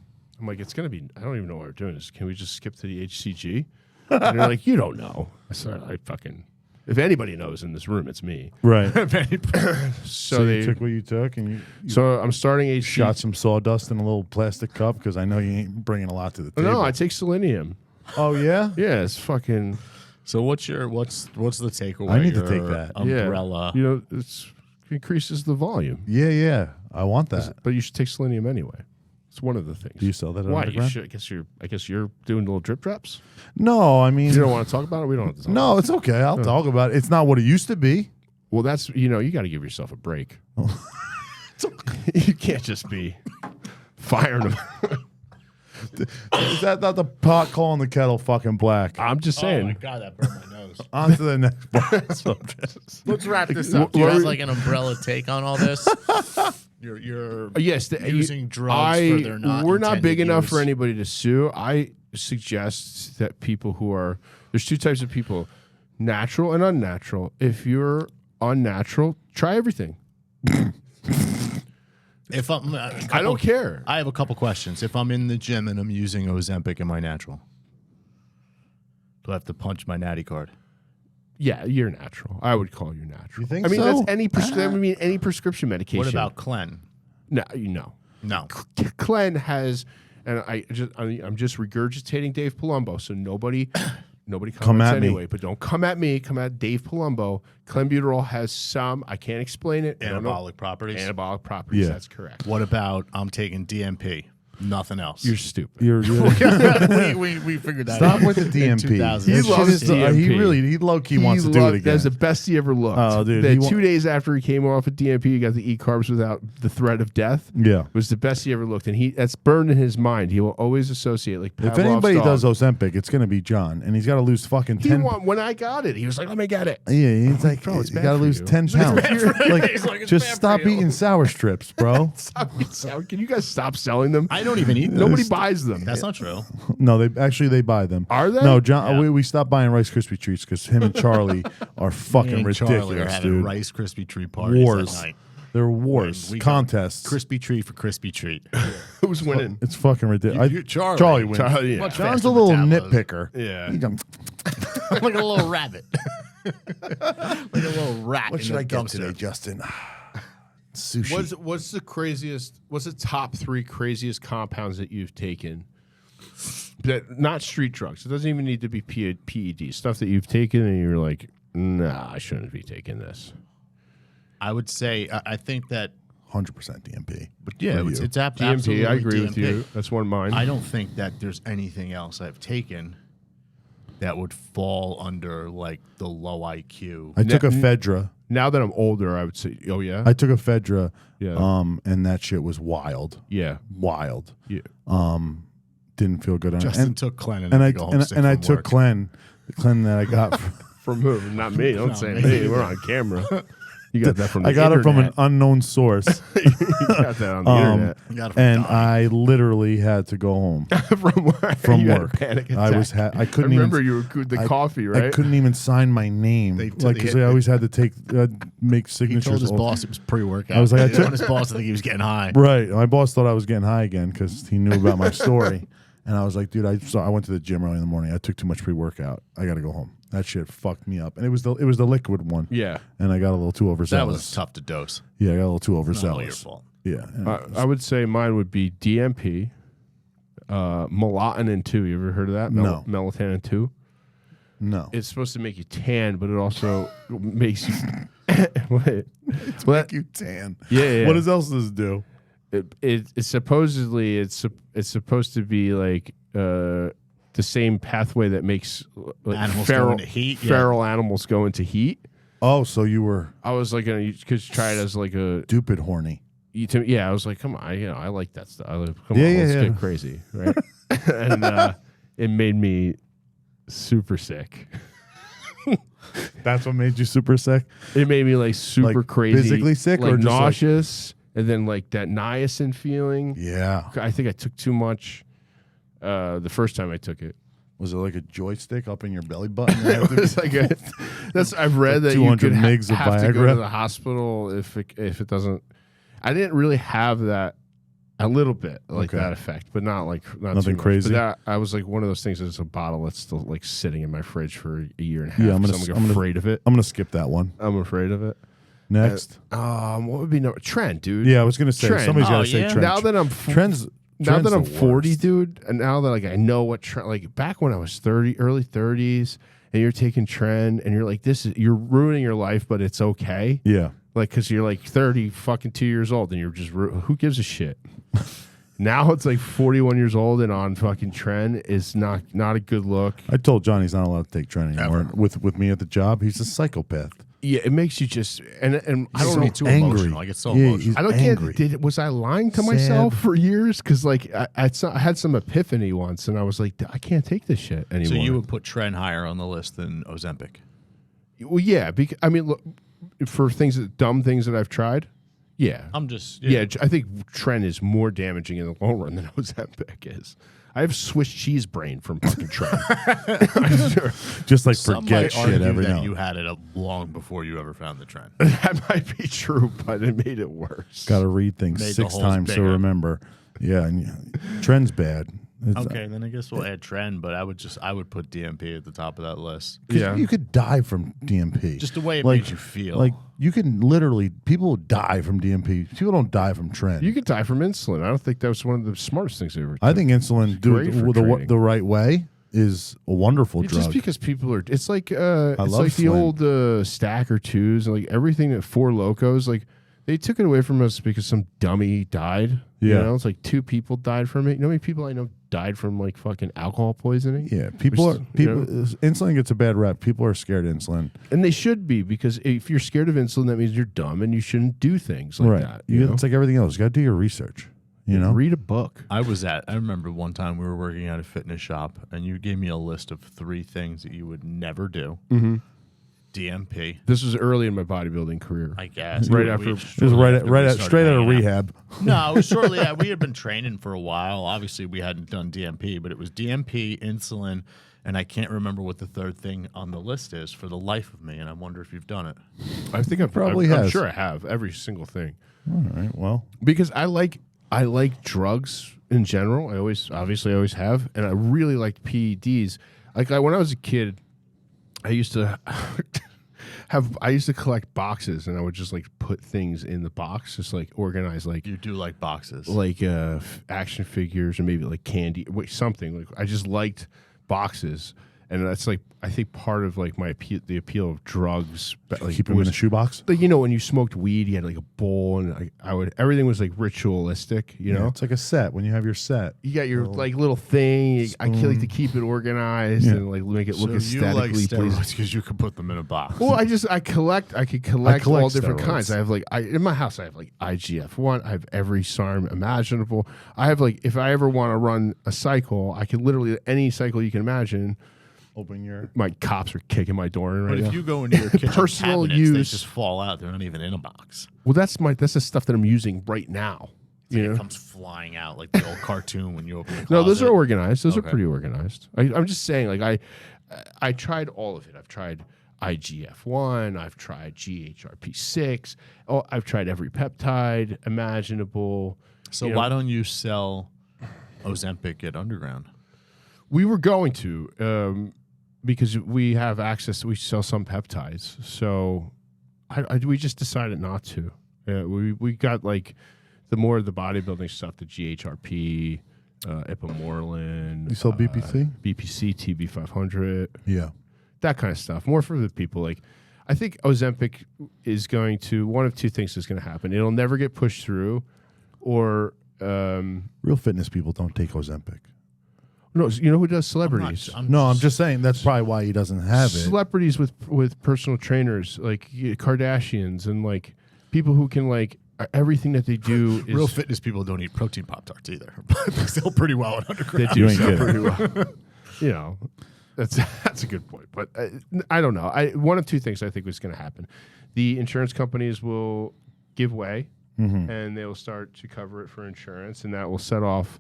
[SPEAKER 1] like, it's gonna be. I don't even know what we're doing. Can we just skip to the HCG? And they're like, you don't know. I said, I fucking. If anybody knows in this room, it's me.
[SPEAKER 4] Right.
[SPEAKER 1] So
[SPEAKER 4] So
[SPEAKER 1] they.
[SPEAKER 4] you took what you took, and you
[SPEAKER 1] So I'm starting HCG.
[SPEAKER 4] shot some sawdust in a little plastic cup because I know you ain't bringing a lot to the table.
[SPEAKER 1] No, I take selenium.
[SPEAKER 4] Oh yeah.
[SPEAKER 1] Yeah, it's fucking.
[SPEAKER 3] So what's the takeaway?
[SPEAKER 4] I need to
[SPEAKER 3] Your
[SPEAKER 4] take that.
[SPEAKER 3] umbrella.
[SPEAKER 1] Yeah. You know, it increases the volume,
[SPEAKER 4] Yeah. I want that.
[SPEAKER 1] but you should take selenium anyway. It's one of the things.
[SPEAKER 4] Do you sell that?
[SPEAKER 1] Why? You
[SPEAKER 4] underground?
[SPEAKER 1] should. I guess you're doing little drip drops.
[SPEAKER 4] No, I mean,
[SPEAKER 1] You don't want to talk about it. We don't have to talk.
[SPEAKER 4] no, it's okay. I'll talk about it. It's not what it used to be.
[SPEAKER 1] Well, that's you got to give yourself a break. You can't just be firing them.
[SPEAKER 4] Is that not the pot calling the kettle fucking black?
[SPEAKER 1] I'm just
[SPEAKER 3] Oh my
[SPEAKER 1] saying.
[SPEAKER 3] god, that burned my nose.
[SPEAKER 4] On to the next part.
[SPEAKER 3] Let's wrap this
[SPEAKER 1] What-
[SPEAKER 3] up. Do you
[SPEAKER 1] what
[SPEAKER 3] have
[SPEAKER 1] were-
[SPEAKER 3] like an umbrella take on all this? You're
[SPEAKER 1] Yes,
[SPEAKER 3] using drugs for their not
[SPEAKER 1] we're not big
[SPEAKER 3] intended
[SPEAKER 1] enough
[SPEAKER 3] use.
[SPEAKER 1] for anybody to sue. I suggest that people who are there's two types of people, natural and unnatural. If you're unnatural, try everything.
[SPEAKER 3] If I'm,
[SPEAKER 1] I don't care.
[SPEAKER 3] I have a couple questions. If I'm in the gym and I'm using Ozempic, am I natural? Do I have to punch my natty card?
[SPEAKER 1] Yeah, you're natural. I would call you natural.
[SPEAKER 4] You think
[SPEAKER 1] I mean,
[SPEAKER 4] so?
[SPEAKER 1] that's any any prescription medication.
[SPEAKER 3] What about Clen?
[SPEAKER 1] no?
[SPEAKER 3] No.
[SPEAKER 1] Clen has, and I'm just regurgitating Dave Palumbo, so nobody comments
[SPEAKER 4] at me.
[SPEAKER 1] anyway. But don't come at me. Come at Dave Palumbo. Clenbuterol has some. I can't explain it. I don't know.
[SPEAKER 3] Anabolic properties.
[SPEAKER 1] Anabolic properties.
[SPEAKER 4] Yeah.
[SPEAKER 1] That's correct.
[SPEAKER 3] What about I'm taking DMP? Nothing else.
[SPEAKER 1] You're stupid.
[SPEAKER 3] we figured that
[SPEAKER 4] Stop
[SPEAKER 3] out.
[SPEAKER 4] with the
[SPEAKER 3] in
[SPEAKER 4] DMP.
[SPEAKER 3] 2000.
[SPEAKER 1] He
[SPEAKER 4] That shit
[SPEAKER 1] loves
[SPEAKER 4] is the-
[SPEAKER 1] DMP.
[SPEAKER 4] He low key wants to do it again.
[SPEAKER 1] That's the best he ever looked.
[SPEAKER 4] Oh, dude,
[SPEAKER 1] The
[SPEAKER 4] he
[SPEAKER 1] 2 days after he came off of DMP, he got the E-carbs without the threat of death.
[SPEAKER 4] Yeah.
[SPEAKER 1] It was the best he ever looked, and that's burned in his mind. He will always associate like
[SPEAKER 4] If
[SPEAKER 1] Pavlov's
[SPEAKER 4] anybody
[SPEAKER 1] dog.
[SPEAKER 4] does Ozempic, it's gonna be John, and he's got to lose fucking 10.
[SPEAKER 1] When I got it, he was like, "Let me get it."
[SPEAKER 4] Yeah, he's like,
[SPEAKER 1] bro, it's
[SPEAKER 4] you
[SPEAKER 1] bad
[SPEAKER 4] got to
[SPEAKER 1] for
[SPEAKER 4] lose
[SPEAKER 1] you.
[SPEAKER 4] 10 pounds. Like,
[SPEAKER 1] He's like, "It's
[SPEAKER 4] just
[SPEAKER 1] bad
[SPEAKER 4] stop
[SPEAKER 1] for you."
[SPEAKER 4] eating sour strips, bro.
[SPEAKER 1] Can you guys stop selling them?
[SPEAKER 3] I don't even eat those.
[SPEAKER 1] Nobody buys them.
[SPEAKER 3] That's not true.
[SPEAKER 4] No, they buy them.
[SPEAKER 1] Are they?
[SPEAKER 4] No, John.
[SPEAKER 3] Yeah.
[SPEAKER 4] We stopped buying Rice Krispie treats because him and Charlie are fucking
[SPEAKER 3] Me and
[SPEAKER 4] ridiculous,
[SPEAKER 3] Charlie are having
[SPEAKER 4] dude.
[SPEAKER 3] Rice Krispie treat parties
[SPEAKER 4] Wars.
[SPEAKER 3] at night.
[SPEAKER 4] They're wars,
[SPEAKER 3] We got
[SPEAKER 4] contests.
[SPEAKER 3] Crispy treat for crispy treat.
[SPEAKER 1] Who's winning?
[SPEAKER 4] It's fucking ridiculous.
[SPEAKER 3] Charlie.
[SPEAKER 4] Charlie wins.
[SPEAKER 1] Charlie, yeah.
[SPEAKER 3] Much
[SPEAKER 4] John's
[SPEAKER 3] faster
[SPEAKER 4] a little
[SPEAKER 3] metabolism.
[SPEAKER 4] nitpicker.
[SPEAKER 1] Yeah.
[SPEAKER 4] He goes,
[SPEAKER 3] like a little rabbit. like a little rat.
[SPEAKER 4] what
[SPEAKER 3] in
[SPEAKER 4] should
[SPEAKER 3] the
[SPEAKER 4] I get
[SPEAKER 3] dumpster.
[SPEAKER 4] today, Justin? Sushi.
[SPEAKER 1] What's the craziest? What's the top 3 craziest compounds that you've taken? That not street drugs. It doesn't even need to be PED stuff that you've taken, and you're like, nah, I shouldn't be taking this.
[SPEAKER 3] I would say I think that
[SPEAKER 4] 100% DMP.
[SPEAKER 3] but yeah,
[SPEAKER 4] For
[SPEAKER 3] it's,
[SPEAKER 4] you.
[SPEAKER 3] it's ab-
[SPEAKER 1] DMP,
[SPEAKER 3] absolutely
[SPEAKER 1] I agree with
[SPEAKER 3] DMP.
[SPEAKER 1] you. That's one of mine.
[SPEAKER 3] I don't think that there's anything else I've taken that would fall under like the low IQ.
[SPEAKER 4] I took a Fedra.
[SPEAKER 1] Now that I'm older, I would say, oh yeah,
[SPEAKER 4] I took a Fedra.
[SPEAKER 1] Yeah.
[SPEAKER 4] And that shit was wild.
[SPEAKER 1] yeah,
[SPEAKER 4] Wild.
[SPEAKER 1] yeah.
[SPEAKER 4] Didn't feel good on it.
[SPEAKER 3] Justin took Clen
[SPEAKER 4] And I
[SPEAKER 3] had to go home sick
[SPEAKER 4] and I
[SPEAKER 3] from
[SPEAKER 4] took
[SPEAKER 3] work.
[SPEAKER 4] Clen, the Clen that I got.
[SPEAKER 1] From who? Not me. Don't
[SPEAKER 3] Not
[SPEAKER 1] say
[SPEAKER 3] me.
[SPEAKER 1] me. We're on camera. You got that from the
[SPEAKER 4] I got it from an
[SPEAKER 1] internet.
[SPEAKER 4] unknown source.
[SPEAKER 1] You got that on the internet.
[SPEAKER 3] You got it from
[SPEAKER 4] And
[SPEAKER 3] Don.
[SPEAKER 4] I literally had to go home
[SPEAKER 1] From work.
[SPEAKER 4] from
[SPEAKER 1] You had a
[SPEAKER 4] work.
[SPEAKER 1] panic
[SPEAKER 4] I was
[SPEAKER 1] attack.
[SPEAKER 4] I couldn't
[SPEAKER 1] remember
[SPEAKER 4] even
[SPEAKER 1] you were the
[SPEAKER 4] I-
[SPEAKER 1] coffee, right?
[SPEAKER 4] I couldn't even sign my name like because I always had to take make
[SPEAKER 3] He
[SPEAKER 4] signatures.
[SPEAKER 3] told his
[SPEAKER 4] all-
[SPEAKER 3] boss it was pre-workout.
[SPEAKER 4] I was like, I
[SPEAKER 3] He didn't
[SPEAKER 4] took-
[SPEAKER 3] want his boss to think he was getting high.
[SPEAKER 4] Right. My boss thought I was getting high again because he knew about my story. And I was like, dude, I went to the gym early in the morning. I took too much pre-workout. I got to go home. That shit fucked me up. And it was the liquid one.
[SPEAKER 1] yeah.
[SPEAKER 4] And I got a little too overzealous.
[SPEAKER 3] That was tough to dose.
[SPEAKER 4] Yeah, I got a little too
[SPEAKER 3] Not all
[SPEAKER 4] overzealous.
[SPEAKER 3] your fault.
[SPEAKER 4] Yeah. and
[SPEAKER 1] I would say mine would be DMP, melatonin 2. You ever heard of that?
[SPEAKER 4] No.
[SPEAKER 1] Melatonin 2.
[SPEAKER 4] no.
[SPEAKER 1] It's supposed to make you tan, but it also makes you. Wait. Well,
[SPEAKER 4] Make you tan.
[SPEAKER 1] yeah.
[SPEAKER 4] What else does it do?
[SPEAKER 1] It's supposedly it's supposed to be like the same pathway that makes like,
[SPEAKER 3] Animals go into heat, yeah.
[SPEAKER 1] feral animals go into heat.
[SPEAKER 4] Oh, so you were
[SPEAKER 1] I was like, you could try it as like a
[SPEAKER 4] stupid horny.
[SPEAKER 1] yeah. I was like, come on, I like that stuff. Come
[SPEAKER 4] Yeah,
[SPEAKER 1] on,
[SPEAKER 4] yeah,
[SPEAKER 1] let's
[SPEAKER 4] yeah.
[SPEAKER 1] get crazy, right? And it made me super sick.
[SPEAKER 4] That's what made you super sick?
[SPEAKER 1] It made me like super
[SPEAKER 4] Like,
[SPEAKER 1] crazy,
[SPEAKER 4] physically sick
[SPEAKER 1] like
[SPEAKER 4] or just, like-
[SPEAKER 1] nauseous, and then like that niacin feeling.
[SPEAKER 4] Yeah.
[SPEAKER 1] I think I took too much the first time I took it.
[SPEAKER 4] Was it like a joystick up in your belly button?
[SPEAKER 1] It was like I've read that you
[SPEAKER 4] 200
[SPEAKER 1] could
[SPEAKER 4] mgs of
[SPEAKER 1] have to go
[SPEAKER 4] Viagra?
[SPEAKER 1] to the hospital if it doesn't. I didn't really have that. A little bit like
[SPEAKER 4] Okay.
[SPEAKER 1] that effect, but not
[SPEAKER 4] Nothing
[SPEAKER 1] too much.
[SPEAKER 4] crazy?
[SPEAKER 1] But that, I was like one of those things that's a bottle that's still like sitting in my fridge for a year and a half.
[SPEAKER 4] Yeah, I'm
[SPEAKER 1] 'cause
[SPEAKER 4] gonna-
[SPEAKER 1] afraid of it.
[SPEAKER 4] I'm gonna skip that one.
[SPEAKER 1] I'm afraid of it.
[SPEAKER 4] Next.
[SPEAKER 1] What would be trend, dude?
[SPEAKER 4] Yeah, I was gonna say
[SPEAKER 1] Trend.
[SPEAKER 4] somebody's got
[SPEAKER 3] Oh,
[SPEAKER 4] to say
[SPEAKER 3] yeah.
[SPEAKER 4] trend.
[SPEAKER 1] Now that I'm
[SPEAKER 4] trends.
[SPEAKER 1] now that I'm
[SPEAKER 4] the
[SPEAKER 1] 40,
[SPEAKER 4] worst.
[SPEAKER 1] dude, and now that like I know what trend, like back when I was 30, early 30s, and you're taking trend, and you're like, you're ruining your life, but it's okay,
[SPEAKER 4] Yeah.
[SPEAKER 1] like because you're like 30 fucking 2 years old, and you're just who gives a shit. Now it's like 41 years old and on fucking trend is not a good look.
[SPEAKER 4] I told John he's not allowed to take trend anymore. With me at the job, he's a psychopath.
[SPEAKER 1] Yeah, it makes you just and I
[SPEAKER 3] It's
[SPEAKER 1] don't know.
[SPEAKER 3] too
[SPEAKER 4] angry.
[SPEAKER 3] emotional. Like it's so
[SPEAKER 4] Yeah,
[SPEAKER 3] emotional.
[SPEAKER 1] I don't
[SPEAKER 4] angry.
[SPEAKER 1] get. Was I lying to
[SPEAKER 4] Sad.
[SPEAKER 1] myself for years? Because like I had some epiphany once, and I was like, I can't take this shit anymore.
[SPEAKER 3] So you would put Tren higher on the list than Ozempic.
[SPEAKER 1] well, yeah. Because I mean, look, for dumb things that I've tried, yeah,
[SPEAKER 3] I'm just
[SPEAKER 1] yeah. I think trend is more damaging in the long run than Ozempic is. I have Swiss cheese brain from fucking trend.
[SPEAKER 4] Just like
[SPEAKER 3] Some
[SPEAKER 4] forget
[SPEAKER 3] might
[SPEAKER 4] shit
[SPEAKER 3] argue
[SPEAKER 4] every
[SPEAKER 3] that
[SPEAKER 4] now.
[SPEAKER 3] you had it long before you ever found the trend.
[SPEAKER 1] That might be true, but it made it worse.
[SPEAKER 4] Got to read things
[SPEAKER 3] Made the
[SPEAKER 4] 6
[SPEAKER 3] holes
[SPEAKER 4] times to
[SPEAKER 3] bigger.
[SPEAKER 4] remember. Yeah, and trend's bad. It's-
[SPEAKER 3] Okay, then I guess we'll add Tren, but I would put DMP at the top of that list.
[SPEAKER 4] 'cause
[SPEAKER 1] Yeah.
[SPEAKER 4] you could die from DMP.
[SPEAKER 3] Just the way it
[SPEAKER 4] Like-
[SPEAKER 3] made you feel.
[SPEAKER 4] Like you can literally, people die from DMP. People don't die from trend.
[SPEAKER 1] You could die from insulin. I don't think that was one of the smartest things they ever.
[SPEAKER 4] I think insulin,
[SPEAKER 1] great for
[SPEAKER 4] do
[SPEAKER 1] training.
[SPEAKER 4] the right way, is a wonderful
[SPEAKER 1] It's
[SPEAKER 4] drug.
[SPEAKER 1] just because people are, it's like it's
[SPEAKER 4] love
[SPEAKER 1] like the
[SPEAKER 4] Slim.
[SPEAKER 1] old Stacker 2s, and like everything at Four Locos, like They took it away from us because some dummy died.
[SPEAKER 4] Yeah.
[SPEAKER 1] You know, it's like 2 people died from it. You know how many people I know died from like fucking alcohol poisoning?
[SPEAKER 4] Yeah, insulin gets a bad rep. People are scared of insulin.
[SPEAKER 1] And they should be, because if you're scared of insulin, that means you're dumb and you shouldn't do things like that.
[SPEAKER 4] It's like everything else. You got to do your research. You know,
[SPEAKER 1] read a book.
[SPEAKER 3] I remember one time we were working at a fitness shop, and you gave me a list of 3 things that you would never do.
[SPEAKER 1] Mm-hmm.
[SPEAKER 3] DMP.
[SPEAKER 1] This was early in my bodybuilding career.
[SPEAKER 3] I guess.
[SPEAKER 1] Right after.
[SPEAKER 4] it was straight out of rehab.
[SPEAKER 3] No, it was shortly. We had been training for a while. Obviously, we hadn't done DMP, but it was DMP, insulin, and I can't remember what the 3rd thing on the list is for the life of me. And I wonder if you've done it.
[SPEAKER 1] I think I
[SPEAKER 4] probably have.
[SPEAKER 1] I'm sure I have every single thing.
[SPEAKER 4] All right. Well,
[SPEAKER 1] because I like drugs in general. I always have, and I really liked PEDs. Like when I was a kid, I used to collect boxes, and I would just like put things in the box, just like organize, like
[SPEAKER 3] You do like boxes.
[SPEAKER 1] like action figures or maybe like candy, something. Like I just liked boxes, and that's like I think part of like the appeal of drugs. Like,
[SPEAKER 4] keep them in a shoebox.
[SPEAKER 1] Like, you know, when you smoked weed, you had like a bowl, and everything was like ritualistic. You know,
[SPEAKER 4] it's like a set. When you have your set,
[SPEAKER 1] you got your like little thing. I like to keep it organized and like make it look aesthetically pleasing.
[SPEAKER 3] Because you could put them in a box.
[SPEAKER 1] Well, I could collect all different
[SPEAKER 4] steroids.
[SPEAKER 1] kinds. I have like in my house, I have like IGF-1. I have every SARM imaginable. I have like, if I ever want to run a cycle, I could literally any cycle you can imagine.
[SPEAKER 4] open your.
[SPEAKER 1] My cops are kicking my door in right
[SPEAKER 3] But
[SPEAKER 1] now.
[SPEAKER 3] if you go into your kitchen
[SPEAKER 1] Personal
[SPEAKER 3] cabinets,
[SPEAKER 1] use.
[SPEAKER 3] they just fall out. They're not even in a box.
[SPEAKER 1] Well, that's the stuff that I'm using right now.
[SPEAKER 3] It comes flying out like the old cartoon when you open the closet.
[SPEAKER 1] No, those are organized. Those are
[SPEAKER 3] Okay.
[SPEAKER 1] pretty organized. I'm just saying, like I tried all of it. I've tried IGF-1. I've tried GHRP6. Oh, I've tried every peptide imaginable.
[SPEAKER 3] So why don't you sell Ozempic at Underground?
[SPEAKER 1] We were going to, because we have access. We sell some peptides, so we just decided not to. We got like the more of the bodybuilding stuff, the GHRP, Ipamorelin.
[SPEAKER 4] You sell BPC?
[SPEAKER 1] BPC, TB500.
[SPEAKER 4] Yeah.
[SPEAKER 1] That kind of stuff. More for the people. Like, I think Ozempic is going to, one of 2 things is going to happen. It'll never get pushed through, or
[SPEAKER 4] Real fitness people don't take Ozempic.
[SPEAKER 1] no, you know who does? Celebrities.
[SPEAKER 4] I'm just saying that's probably why he doesn't have it.
[SPEAKER 1] Celebrities with personal trainers, like Kardashians, and like people who can like everything that they do is
[SPEAKER 3] Real fitness people don't eat protein Pop-Tarts either. But they sell pretty well at Underground.
[SPEAKER 1] They do
[SPEAKER 4] You ain't
[SPEAKER 1] sell
[SPEAKER 4] kidding.
[SPEAKER 1] pretty well. You know, that's a good point. But I don't know. One of 2 things I think was going to happen. The insurance companies will give way, and they will start to cover it for insurance, and that will set off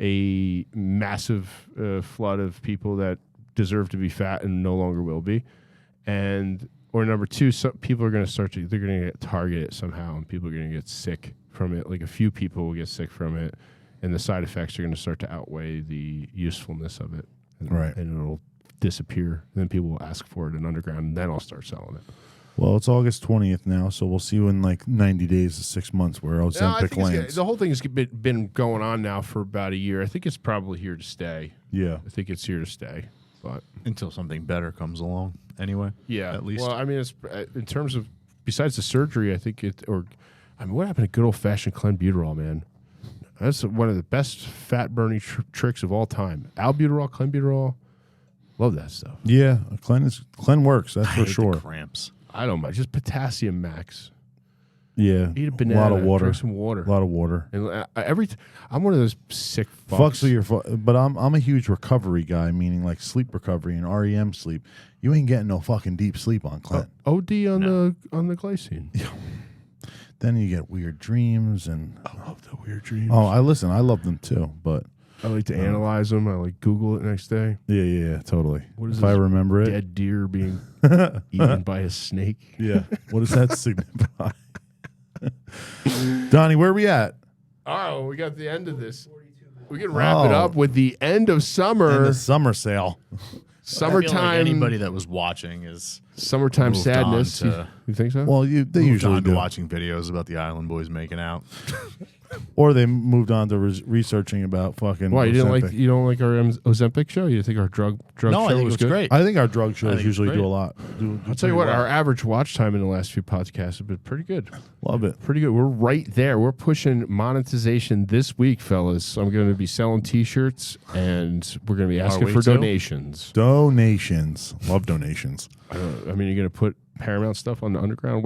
[SPEAKER 1] a massive flood of people that deserve to be fat and no longer will be. Or number 2, some people are going to they're going to get targeted somehow, and people are going to get sick from it. Like a few people will get sick from it, and the side effects are going to start to outweigh the usefulness of it. And it'll disappear. Then people will ask for it in Underground, and then I'll start selling it.
[SPEAKER 4] Well, it's August 20th now, so we'll see you in like 90 days to 6 months where Ozempic lands.
[SPEAKER 1] The whole thing has been going on now for about a year. I think it's probably here to stay.
[SPEAKER 4] Yeah.
[SPEAKER 1] I think it's here to stay. But
[SPEAKER 3] Until something better comes along, anyway.
[SPEAKER 1] yeah,
[SPEAKER 3] At least.
[SPEAKER 1] Well, I mean, it's in terms of besides the surgery, I think what happened to good old fashioned clenbuterol, man? That's one of the best fat burning tricks of all time. Albuterol, clenbuterol, love that stuff.
[SPEAKER 4] Yeah, Clen works, that's
[SPEAKER 3] I
[SPEAKER 4] for
[SPEAKER 3] hate
[SPEAKER 4] sure.
[SPEAKER 3] the cramps.
[SPEAKER 1] I don't mind. Just potassium max.
[SPEAKER 4] Yeah.
[SPEAKER 1] Eat a banana.
[SPEAKER 4] A lot of water.
[SPEAKER 1] Drink some water.
[SPEAKER 4] A lot of water.
[SPEAKER 1] And I'm one of those sick
[SPEAKER 4] Fucks with your but I'm a huge recovery guy, meaning like sleep recovery and REM sleep. You ain't getting no fucking deep sleep on Clen.
[SPEAKER 1] OD on the glycine.
[SPEAKER 4] Then you get weird dreams and
[SPEAKER 1] I love the weird dreams.
[SPEAKER 4] I love them too, but
[SPEAKER 1] I like to analyze them. I like Google it next day.
[SPEAKER 4] yeah, totally.
[SPEAKER 1] What is
[SPEAKER 4] if I
[SPEAKER 1] this
[SPEAKER 4] remember it.
[SPEAKER 1] Dead deer being eaten by a snake.
[SPEAKER 4] Yeah. What does that signify? Donnie, where are we at?
[SPEAKER 1] Oh, we got the end of this. We can wrap it up with the end of summer.
[SPEAKER 4] In the summer sale.
[SPEAKER 3] I feel like
[SPEAKER 1] Summertime.
[SPEAKER 3] anybody that was watching is
[SPEAKER 1] Summertime
[SPEAKER 3] Moved
[SPEAKER 1] sadness.
[SPEAKER 3] on to-
[SPEAKER 1] You think so?
[SPEAKER 4] Well, they
[SPEAKER 3] Moved
[SPEAKER 4] usually
[SPEAKER 3] on to
[SPEAKER 4] do.
[SPEAKER 3] watching videos about the Island Boys making out.
[SPEAKER 4] Or they moved on to researching about fucking.
[SPEAKER 1] Why you didn't
[SPEAKER 4] Ozempic.
[SPEAKER 1] like? You don't like our Ozempic show? You think our drug
[SPEAKER 3] No,
[SPEAKER 1] show
[SPEAKER 3] I think it
[SPEAKER 1] was
[SPEAKER 3] was
[SPEAKER 1] good?
[SPEAKER 3] great.
[SPEAKER 4] I think our drug
[SPEAKER 3] I
[SPEAKER 4] shows
[SPEAKER 3] think
[SPEAKER 4] usually
[SPEAKER 3] it's
[SPEAKER 4] do
[SPEAKER 3] great.
[SPEAKER 4] a lot.
[SPEAKER 1] I'll tell you what, our average watch time in the last few podcasts have been pretty good.
[SPEAKER 4] Love it.
[SPEAKER 1] Pretty good. We're right there. We're pushing monetization this week, fellas. I'm going to be selling T-shirts, and we're going to be asking
[SPEAKER 3] we
[SPEAKER 1] for
[SPEAKER 3] too?
[SPEAKER 1] donations.
[SPEAKER 4] Donations. Love donations.
[SPEAKER 1] I mean, you're going to put Paramount stuff on the Underground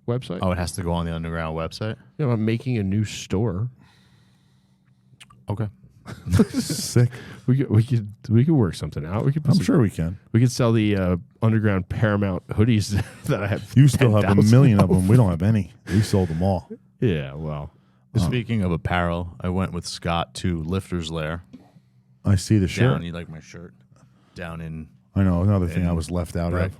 [SPEAKER 1] website?
[SPEAKER 3] Oh, it has to go on the Underground website?
[SPEAKER 1] Yeah, I'm making a new store.
[SPEAKER 3] Okay.
[SPEAKER 4] Sick.
[SPEAKER 1] We could work something out. We could.
[SPEAKER 4] I'm sure we can.
[SPEAKER 1] We could sell the Underground Paramount hoodies that I have.
[SPEAKER 4] You still have a
[SPEAKER 1] 10,000
[SPEAKER 4] million of them. We don't have any. We sold them all.
[SPEAKER 1] Yeah, well,
[SPEAKER 3] Speaking of apparel, I went with Scott to Lifter's Lair.
[SPEAKER 4] I see the shirt.
[SPEAKER 3] Down, you like my shirt? Down in.
[SPEAKER 4] I know. Another thing I was left out
[SPEAKER 3] Right.
[SPEAKER 4] of.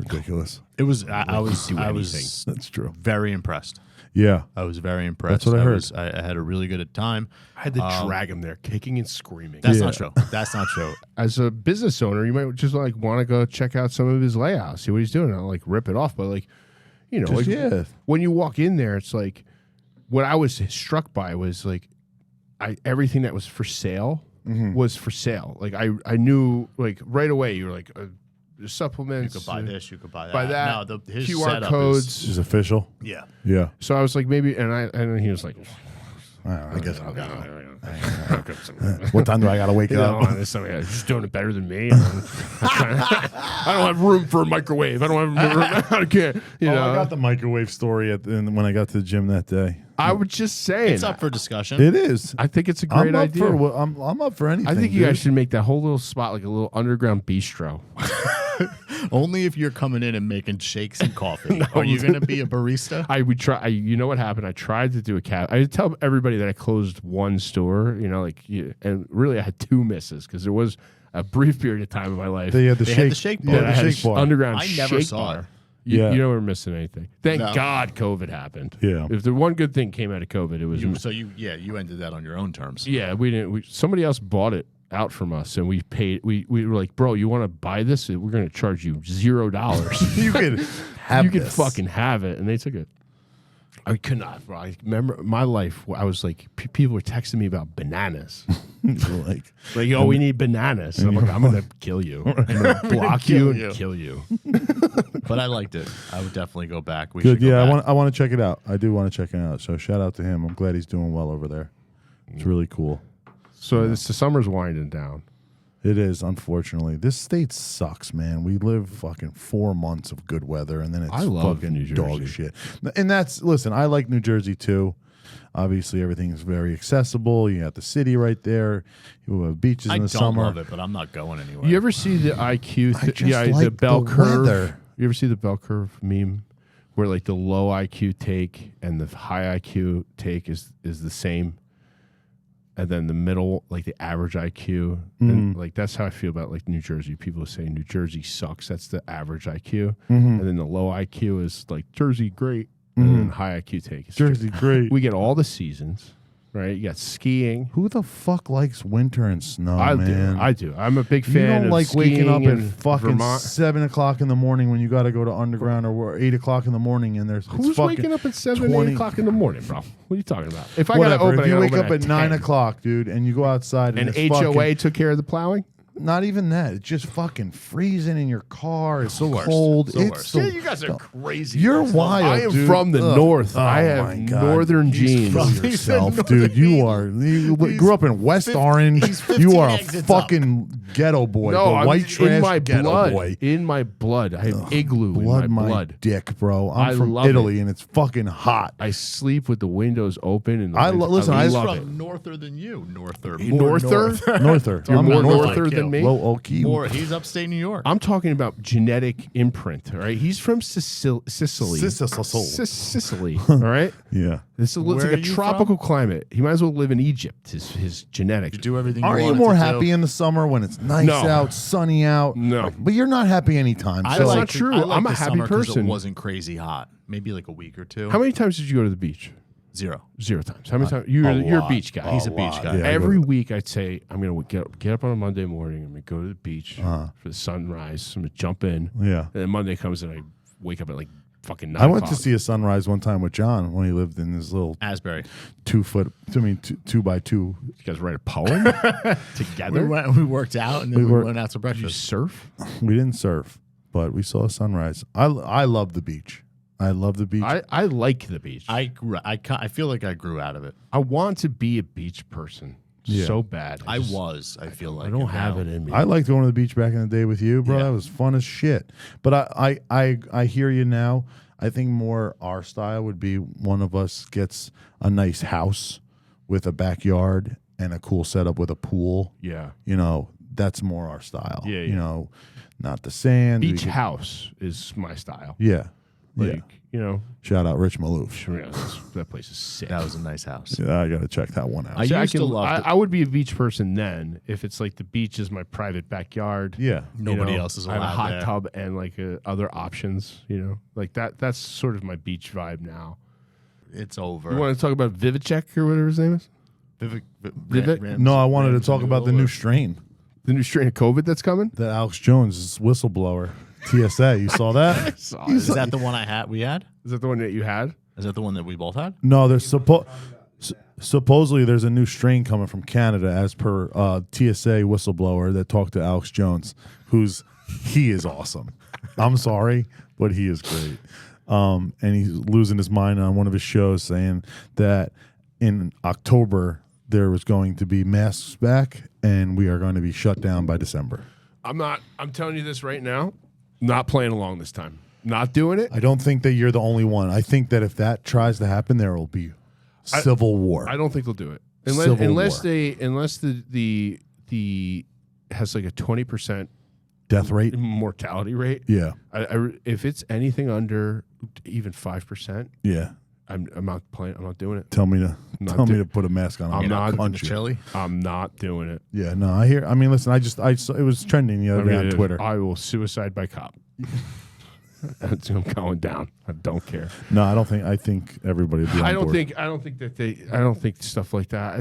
[SPEAKER 4] It's ridiculous.
[SPEAKER 3] It was. I was.
[SPEAKER 1] do
[SPEAKER 3] I
[SPEAKER 1] anything.
[SPEAKER 3] was
[SPEAKER 4] That's true.
[SPEAKER 3] very impressed.
[SPEAKER 4] Yeah.
[SPEAKER 3] I was very impressed.
[SPEAKER 4] That's what I heard.
[SPEAKER 3] I had a really good time.
[SPEAKER 1] I had to drag him there, kicking and screaming.
[SPEAKER 3] That's
[SPEAKER 4] Yeah.
[SPEAKER 3] not true. That's not true.
[SPEAKER 1] As a business owner, you might just like want to go check out some of his layouts, see what he's doing. I'll like rip it off, but like, you know,
[SPEAKER 4] Just,
[SPEAKER 1] like
[SPEAKER 4] yeah.
[SPEAKER 1] when you walk in there, it's like what I was struck by was like everything that was for sale was for sale. Like I knew like right away. You were like supplements.
[SPEAKER 3] You could buy this. You could buy that.
[SPEAKER 1] Buy that.
[SPEAKER 3] No, his
[SPEAKER 1] QR
[SPEAKER 3] setup
[SPEAKER 1] codes.
[SPEAKER 4] Is official.
[SPEAKER 3] Yeah.
[SPEAKER 4] Yeah.
[SPEAKER 1] So I was like maybe, and he was like,
[SPEAKER 4] I guess I'll go.
[SPEAKER 1] okay.
[SPEAKER 4] What time do I got to wake
[SPEAKER 1] You know,
[SPEAKER 4] up?
[SPEAKER 1] just doing it better than me. I don't have room for a microwave. I don't have room. I can't. You know,
[SPEAKER 4] I got the microwave story when I got to the gym that day.
[SPEAKER 1] I was just saying.
[SPEAKER 3] It's up for discussion.
[SPEAKER 4] It is.
[SPEAKER 1] I think it's a great idea.
[SPEAKER 4] I'm up for anything.
[SPEAKER 1] I think you
[SPEAKER 4] dude.
[SPEAKER 1] guys should make that whole little spot like a little underground bistro.
[SPEAKER 3] Only if you're coming in and making shakes and coffee. Are you going to be a barista?
[SPEAKER 1] I would try. You know what happened? I tried to do a cap. I tell everybody that I closed one store. You know, and really I had two misses because there was a brief period of time in my life.
[SPEAKER 4] They had the
[SPEAKER 3] They
[SPEAKER 4] shake.
[SPEAKER 3] had the shake bar.
[SPEAKER 4] Yeah,
[SPEAKER 1] that I
[SPEAKER 4] the
[SPEAKER 1] had a
[SPEAKER 4] shake bar.
[SPEAKER 1] underground
[SPEAKER 3] I never
[SPEAKER 1] shake
[SPEAKER 3] saw
[SPEAKER 1] bar.
[SPEAKER 3] it.
[SPEAKER 1] You
[SPEAKER 4] Yeah.
[SPEAKER 1] know we're missing anything. Thank
[SPEAKER 3] No.
[SPEAKER 1] God COVID happened.
[SPEAKER 4] Yeah.
[SPEAKER 1] If the one good thing came out of COVID, it was
[SPEAKER 3] You ended that on your own terms.
[SPEAKER 1] yeah. We didn't. Somebody else bought it out from us, and we paid. We were like, bro, you want to buy this? We're going to charge you $0.
[SPEAKER 4] You could have
[SPEAKER 1] You could
[SPEAKER 4] this.
[SPEAKER 1] fucking have it, and they took it. I could not, bro. I remember my life. I was like, people were texting me about bananas.
[SPEAKER 4] like,
[SPEAKER 1] Like, we need bananas. And I'm like, I'm gonna kill you. I'm gonna block you and kill you.
[SPEAKER 3] But I liked it. I would definitely go back. We
[SPEAKER 4] good.
[SPEAKER 3] should go
[SPEAKER 4] Yeah,
[SPEAKER 3] back.
[SPEAKER 4] I want to check it out. I do want to check it out. So shout out to him. I'm glad he's doing well over there. It's really cool.
[SPEAKER 1] So the summer's winding down.
[SPEAKER 4] It is, unfortunately. This state sucks, man. We live fucking 4 months of good weather, and then it's
[SPEAKER 1] I love
[SPEAKER 4] fucking
[SPEAKER 1] New
[SPEAKER 4] dog
[SPEAKER 1] Jersey.
[SPEAKER 4] shit. And listen, I like New Jersey too. Obviously, everything's very accessible. You got the city right there. You have beaches
[SPEAKER 3] I
[SPEAKER 4] in the
[SPEAKER 3] don't
[SPEAKER 4] summer.
[SPEAKER 3] love it, but I'm not going anywhere.
[SPEAKER 1] You ever see the IQ?
[SPEAKER 4] I just
[SPEAKER 1] the
[SPEAKER 4] like
[SPEAKER 1] bell
[SPEAKER 4] the
[SPEAKER 1] curve.
[SPEAKER 4] weather.
[SPEAKER 1] You ever see the bell curve meme, where like the low IQ take and the high IQ take is the same, and then the middle, like the average IQ, and like that's how I feel about like New Jersey. People say New Jersey sucks. That's the average IQ, and then the low IQ is like Jersey great, and then high IQ take is
[SPEAKER 4] Jersey, great.
[SPEAKER 1] We get all the seasons, right? You got skiing.
[SPEAKER 4] Who the fuck likes winter and snow,
[SPEAKER 1] I
[SPEAKER 4] man?
[SPEAKER 1] do. I do. I'm a big
[SPEAKER 4] You
[SPEAKER 1] fan
[SPEAKER 4] don't
[SPEAKER 1] of
[SPEAKER 4] like waking up
[SPEAKER 1] skiing
[SPEAKER 4] at
[SPEAKER 1] in
[SPEAKER 4] fucking
[SPEAKER 1] Vermont.
[SPEAKER 4] 7 o'clock in the morning when you got to go to underground, or 8 o'clock in the morning, and there's
[SPEAKER 1] Who's
[SPEAKER 4] it's fucking
[SPEAKER 1] waking up at 7,
[SPEAKER 4] 20
[SPEAKER 1] 8 o'clock in the morning, bro? What are you talking about? If I got to
[SPEAKER 4] Whatever.
[SPEAKER 1] open,
[SPEAKER 4] If
[SPEAKER 1] I
[SPEAKER 4] you
[SPEAKER 1] gotta
[SPEAKER 4] wake
[SPEAKER 1] open
[SPEAKER 4] up at 9
[SPEAKER 1] 10.
[SPEAKER 4] o'clock, dude, and you go outside
[SPEAKER 1] And
[SPEAKER 4] it's
[SPEAKER 1] HOA
[SPEAKER 4] fucking,
[SPEAKER 1] took care of the plowing?
[SPEAKER 4] not even that. It's just fucking freezing in your car. It's
[SPEAKER 3] the worst.
[SPEAKER 4] cold.
[SPEAKER 3] It's the
[SPEAKER 4] It's
[SPEAKER 3] worst.
[SPEAKER 4] the-
[SPEAKER 1] Yeah, you guys are crazy.
[SPEAKER 4] You're wild.
[SPEAKER 1] I am
[SPEAKER 4] dude.
[SPEAKER 1] from the
[SPEAKER 4] Ugh.
[SPEAKER 1] north.
[SPEAKER 4] Oh
[SPEAKER 1] I
[SPEAKER 4] my
[SPEAKER 1] have
[SPEAKER 4] God.
[SPEAKER 1] northern genes.
[SPEAKER 3] from-
[SPEAKER 4] Kill
[SPEAKER 3] He said
[SPEAKER 4] yourself,
[SPEAKER 3] northern
[SPEAKER 4] dude. You
[SPEAKER 3] genes.
[SPEAKER 4] grew up in West Orange.
[SPEAKER 3] he's 15
[SPEAKER 4] You are a
[SPEAKER 3] exits up.
[SPEAKER 4] fucking ghetto boy.
[SPEAKER 1] No,
[SPEAKER 4] the
[SPEAKER 1] I'm
[SPEAKER 4] white trash
[SPEAKER 1] in my
[SPEAKER 4] ghetto
[SPEAKER 1] blood.
[SPEAKER 4] boy.
[SPEAKER 1] In my blood. I have igloo
[SPEAKER 4] Blood,
[SPEAKER 1] in my blood.
[SPEAKER 4] dick, bro.
[SPEAKER 1] I
[SPEAKER 4] I'm from
[SPEAKER 1] love
[SPEAKER 4] Italy, and it's fucking hot.
[SPEAKER 1] I sleep with the windows open. And
[SPEAKER 4] listen, I
[SPEAKER 3] He's
[SPEAKER 1] love
[SPEAKER 3] from
[SPEAKER 1] it.
[SPEAKER 3] norther than you. Norther.
[SPEAKER 1] Norther?
[SPEAKER 4] Norther.
[SPEAKER 1] You're
[SPEAKER 4] I'm
[SPEAKER 1] more
[SPEAKER 4] norther.
[SPEAKER 1] norther than me?
[SPEAKER 4] Low Okie.
[SPEAKER 3] More. He's upstate New York.
[SPEAKER 1] I'm talking about genetic imprint, all right? He's from Sicily.
[SPEAKER 4] Sicily.
[SPEAKER 1] Sicily, all right?
[SPEAKER 4] Yeah.
[SPEAKER 1] This looks
[SPEAKER 3] Where
[SPEAKER 1] like
[SPEAKER 3] are
[SPEAKER 1] a
[SPEAKER 3] you
[SPEAKER 1] tropical climate. He might as well live in Egypt, his genetics.
[SPEAKER 3] You do everything.
[SPEAKER 4] Aren't you
[SPEAKER 3] wanted
[SPEAKER 4] more
[SPEAKER 3] to
[SPEAKER 4] happy
[SPEAKER 3] do.
[SPEAKER 4] in the summer when it's nice
[SPEAKER 1] No.
[SPEAKER 4] out, sunny out?
[SPEAKER 1] No.
[SPEAKER 4] But you're not happy anytime.
[SPEAKER 3] I
[SPEAKER 4] So
[SPEAKER 1] That's
[SPEAKER 3] like
[SPEAKER 1] not true.
[SPEAKER 3] I like
[SPEAKER 1] I'm a
[SPEAKER 3] the
[SPEAKER 1] happy
[SPEAKER 3] summer 'cause
[SPEAKER 1] person.
[SPEAKER 3] It wasn't crazy hot. Maybe like a week or two.
[SPEAKER 1] How many times did you go to the beach?
[SPEAKER 3] 0.
[SPEAKER 1] 0 times. How many times? You're a
[SPEAKER 3] lot.
[SPEAKER 1] beach guy.
[SPEAKER 3] He's a beach guy.
[SPEAKER 4] Yeah.
[SPEAKER 1] Every week I'd say, I'm going to get up on a Monday morning. I'm going to go to the beach for the sunrise. I'm going to jump in.
[SPEAKER 4] Yeah.
[SPEAKER 1] And then Monday comes and I wake up at like fucking 9
[SPEAKER 4] I went to
[SPEAKER 1] o'clock.
[SPEAKER 4] see a sunrise one time with John when he lived in his little
[SPEAKER 3] Asbury.
[SPEAKER 4] 2 by 2.
[SPEAKER 1] You guys write a poem together?
[SPEAKER 3] We worked out and then we went out to
[SPEAKER 1] You
[SPEAKER 3] breakfast.
[SPEAKER 1] surf?
[SPEAKER 4] We didn't surf, but we saw a sunrise. I love the beach. I love the beach.
[SPEAKER 1] I like the beach.
[SPEAKER 3] I feel like I grew out of it.
[SPEAKER 1] I want to be a beach person so bad.
[SPEAKER 3] I feel like
[SPEAKER 1] I don't
[SPEAKER 3] and
[SPEAKER 1] have
[SPEAKER 3] now-
[SPEAKER 1] it in me.
[SPEAKER 4] I liked going to the beach back in the day with you, bro.
[SPEAKER 3] Yeah.
[SPEAKER 4] That was fun as shit. But I hear you now. I think more our style would be one of us gets a nice house with a backyard and a cool setup with a pool.
[SPEAKER 1] Yeah.
[SPEAKER 4] You know, that's more our style.
[SPEAKER 1] Yeah,
[SPEAKER 4] You
[SPEAKER 1] yeah.
[SPEAKER 4] know, not the sand.
[SPEAKER 1] Beach house is my style.
[SPEAKER 4] Yeah.
[SPEAKER 1] Like,
[SPEAKER 4] Yeah.
[SPEAKER 1] you know,
[SPEAKER 4] Shout out Rich Maloof.
[SPEAKER 1] sure, yeah, that place is sick.
[SPEAKER 3] That was a nice house.
[SPEAKER 4] Yeah, I got to check that one out.
[SPEAKER 3] I
[SPEAKER 1] See,
[SPEAKER 3] used to love
[SPEAKER 1] I would be a beach person then if it's like the beach is my private backyard.
[SPEAKER 4] yeah.
[SPEAKER 1] You
[SPEAKER 3] Nobody
[SPEAKER 1] know,
[SPEAKER 3] else is
[SPEAKER 1] I have a
[SPEAKER 3] allowed
[SPEAKER 1] hot
[SPEAKER 3] there.
[SPEAKER 1] tub and like other options, you know, like that. That's sort of my beach vibe now.
[SPEAKER 3] It's over.
[SPEAKER 1] You want to talk about Vivicek or whatever his name is?
[SPEAKER 3] Vivek?
[SPEAKER 4] No, I wanted to talk about the new strain
[SPEAKER 1] The new strain of COVID that's coming?
[SPEAKER 4] that Alex Jones is whistleblower. TSA. You saw that?
[SPEAKER 3] Is that the one we had?
[SPEAKER 1] Is that the one that you had?
[SPEAKER 3] Is that the one that we both had?
[SPEAKER 4] No, there's supposedly there's a new strain coming from Canada, as per TSA whistleblower that talked to Alex Jones, he is awesome. I'm sorry, but he is great. And he's losing his mind on one of his shows, saying that in October there was going to be masks back, and we are going to be shut down by December.
[SPEAKER 1] I'm telling you this right now. Not playing along this time. Not doing it.
[SPEAKER 4] I don't think that you're the only one. I think that if that tries to happen, there will be civil war.
[SPEAKER 1] I don't think they'll do it
[SPEAKER 4] Civil
[SPEAKER 1] unless
[SPEAKER 4] war.
[SPEAKER 1] the has like a 20%
[SPEAKER 4] Death rate.
[SPEAKER 1] mortality rate.
[SPEAKER 4] Yeah,
[SPEAKER 1] If it's anything under even 5%,
[SPEAKER 4] yeah.
[SPEAKER 1] I'm not playing. I'm not doing it.
[SPEAKER 4] Tell me to put a mask on.
[SPEAKER 1] I'm not
[SPEAKER 4] punch you.
[SPEAKER 3] Chili?
[SPEAKER 1] I'm not doing it.
[SPEAKER 4] Yeah, no, I hear. I mean, listen, I saw, it was trending the other day on Twitter.
[SPEAKER 1] I will suicide by cop. I'm going down. I don't care.
[SPEAKER 4] No, I don't think. I think everybody. Would be on
[SPEAKER 1] I don't
[SPEAKER 4] board.
[SPEAKER 1] think I don't think stuff like that.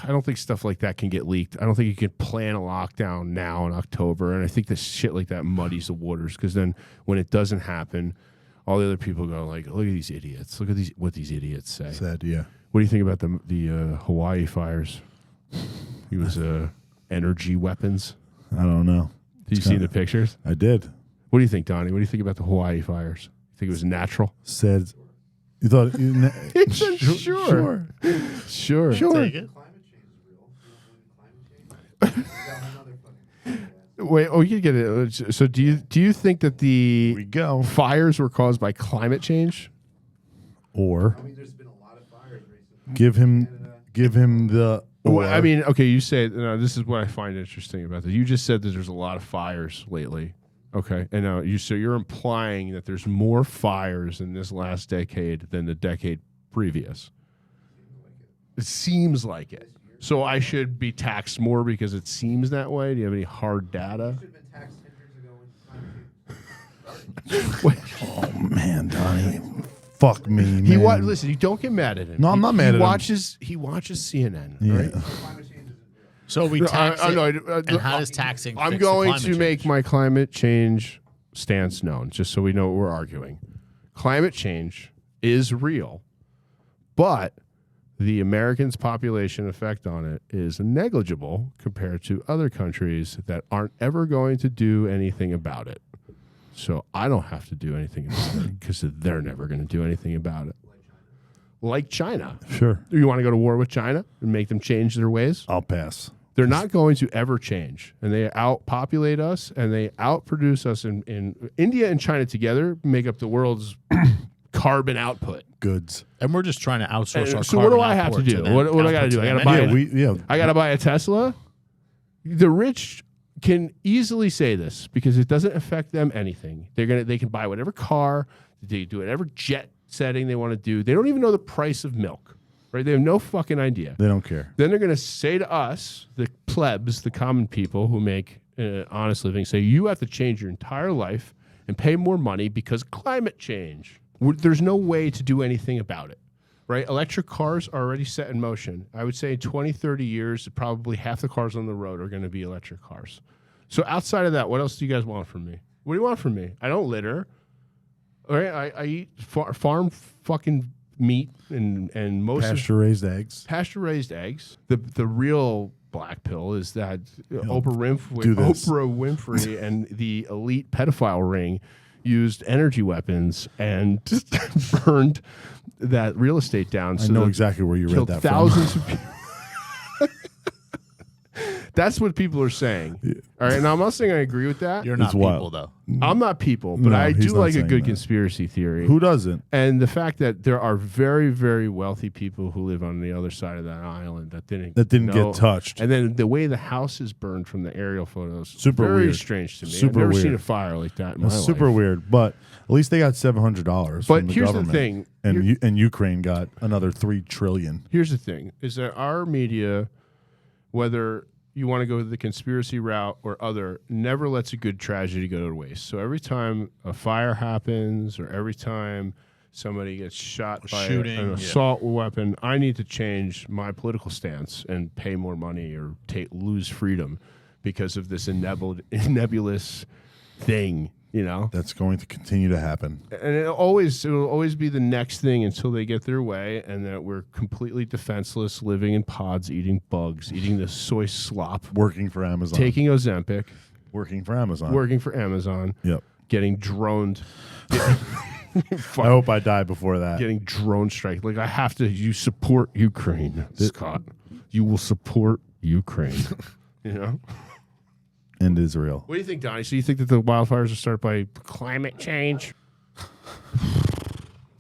[SPEAKER 1] I don't think stuff like that can get leaked. I don't think you can plan a lockdown now in October. And I think this shit like that muddies the waters, because then when it doesn't happen, all the other people go like, look at these idiots. Look at what these idiots say.
[SPEAKER 4] Said, yeah.
[SPEAKER 1] What do you think about the Hawaii fires? He was energy weapons.
[SPEAKER 4] I don't know.
[SPEAKER 1] Did you see the pictures?
[SPEAKER 4] I did.
[SPEAKER 1] What do you think, Donnie? What do you think about the Hawaii fires? You think it was natural?
[SPEAKER 4] Said. You thought?
[SPEAKER 1] Sure. Sure.
[SPEAKER 3] Take it.
[SPEAKER 1] Wait, you get it. So do you think that
[SPEAKER 4] We
[SPEAKER 1] the
[SPEAKER 4] go.
[SPEAKER 1] fires were caused by climate change?
[SPEAKER 4] Or
[SPEAKER 2] There's been a lot of fires recently.
[SPEAKER 4] give him the.
[SPEAKER 1] Well, I mean, okay, you say this is what I find interesting about this. You just said that there's a lot of fires lately. Okay, and now you're implying that there's more fires in this last decade than the decade previous. It seems like it. So I should be taxed more because it seems that way. Do you have any hard data?
[SPEAKER 2] Should have been taxed 10 years ago when climate change started.
[SPEAKER 4] Oh man, Donnie. Fuck me, man.
[SPEAKER 1] Listen. You don't get mad at him.
[SPEAKER 4] No, I'm not mad at him.
[SPEAKER 1] He watches CNN.
[SPEAKER 4] Yeah.
[SPEAKER 1] Right?
[SPEAKER 2] Climate change isn't real.
[SPEAKER 3] So we tax
[SPEAKER 1] I
[SPEAKER 3] it.
[SPEAKER 1] know,
[SPEAKER 3] And how does taxing
[SPEAKER 1] I'm
[SPEAKER 3] fix the
[SPEAKER 1] going
[SPEAKER 3] climate
[SPEAKER 1] to
[SPEAKER 3] change?
[SPEAKER 1] make my climate change stance known, just so we know what we're arguing. Climate change is real, but the Americans' population effect on it is negligible compared to other countries that aren't ever going to do anything about it. So I don't have to do anything about it because they're never going to do anything about it. Like China.
[SPEAKER 4] Sure.
[SPEAKER 1] You want to go to war with China and make them change their ways?
[SPEAKER 4] I'll pass.
[SPEAKER 1] They're not going to ever change, and they outpopulate us, and they outproduce us. In India and China together make up the world's carbon output.
[SPEAKER 4] Goods.
[SPEAKER 3] And we're just trying to outsource our
[SPEAKER 1] So what do
[SPEAKER 3] carbon
[SPEAKER 1] I have to
[SPEAKER 3] output
[SPEAKER 1] do?
[SPEAKER 3] them,
[SPEAKER 1] What do I got to
[SPEAKER 3] output
[SPEAKER 1] do? I
[SPEAKER 3] them
[SPEAKER 1] got to buy.
[SPEAKER 3] anyway.
[SPEAKER 1] I got to buy a Tesla. The rich can easily say this because it doesn't affect them anything. They can buy whatever car, they do whatever jet setting they want to do. They don't even know the price of milk. Right? They have no fucking idea.
[SPEAKER 4] They don't care.
[SPEAKER 1] Then they're going to say to us, the plebs, the common people who make honest living, say you have to change your entire life and pay more money because climate change. There's no way to do anything about it. right? Electric cars are already set in motion. I would say in 20, 30 years, probably half the cars on the road are going to be electric cars. So outside of that, what else do you guys want from me? What do you want from me? I don't litter. All right, I eat farm fucking meat and most
[SPEAKER 4] Pasture-raised eggs.
[SPEAKER 1] pasture-raised eggs. The real black pill is that Oprah
[SPEAKER 4] do this.
[SPEAKER 1] Winfrey and the elite pedophile ring used energy weapons and burned that real estate down.
[SPEAKER 4] I know
[SPEAKER 1] that
[SPEAKER 4] exactly where you read
[SPEAKER 1] killed
[SPEAKER 4] that
[SPEAKER 1] thousands of people. That's what people are saying. All right, now I'm not saying I agree with that.
[SPEAKER 3] You're not
[SPEAKER 4] It's wild.
[SPEAKER 3] people, though.
[SPEAKER 1] I'm not people, but
[SPEAKER 4] No,
[SPEAKER 1] I
[SPEAKER 4] he's
[SPEAKER 1] do
[SPEAKER 4] not
[SPEAKER 1] like a
[SPEAKER 4] saying
[SPEAKER 1] good
[SPEAKER 4] that.
[SPEAKER 1] conspiracy theory.
[SPEAKER 4] Who doesn't?
[SPEAKER 1] And the fact that there are very, very wealthy people who live on the other side of that island that didn't
[SPEAKER 4] Get touched.
[SPEAKER 1] And then the way the house is burned from the aerial photos,
[SPEAKER 4] Super
[SPEAKER 1] very
[SPEAKER 4] weird.
[SPEAKER 1] strange to me.
[SPEAKER 4] Super
[SPEAKER 1] I've never seen
[SPEAKER 4] weird.
[SPEAKER 1] a fire like that in my
[SPEAKER 4] That's super
[SPEAKER 1] life.
[SPEAKER 4] weird, but at least they got $700
[SPEAKER 1] But
[SPEAKER 4] from the
[SPEAKER 1] here's
[SPEAKER 4] government.
[SPEAKER 1] the thing.
[SPEAKER 4] And Ukraine got another $3 trillion.
[SPEAKER 1] Here's the thing: is that our media, whether you want to go the conspiracy route or other, never lets a good tragedy go to waste. So every time a fire happens or every time somebody gets shot by
[SPEAKER 3] Shooting,
[SPEAKER 1] an assault weapon, I need to change my political stance and pay more money or lose freedom because of this nebulous thing, you know?
[SPEAKER 4] That's going to continue to happen.
[SPEAKER 1] And it'll always be the next thing until they get their way, and that we're completely defenseless, living in pods, eating bugs, eating the soy slop,
[SPEAKER 4] Working for Amazon.
[SPEAKER 1] taking Ozempic,
[SPEAKER 4] Working for Amazon.
[SPEAKER 1] working for Amazon,
[SPEAKER 4] Yep.
[SPEAKER 1] getting droned,
[SPEAKER 4] I hope I die before that.
[SPEAKER 1] getting drone strike. Like I have to. You support Ukraine, Scott. You will support Ukraine. You know.
[SPEAKER 4] And Israel.
[SPEAKER 1] What do you think, Donnie? So you think that the wildfires are started by climate change?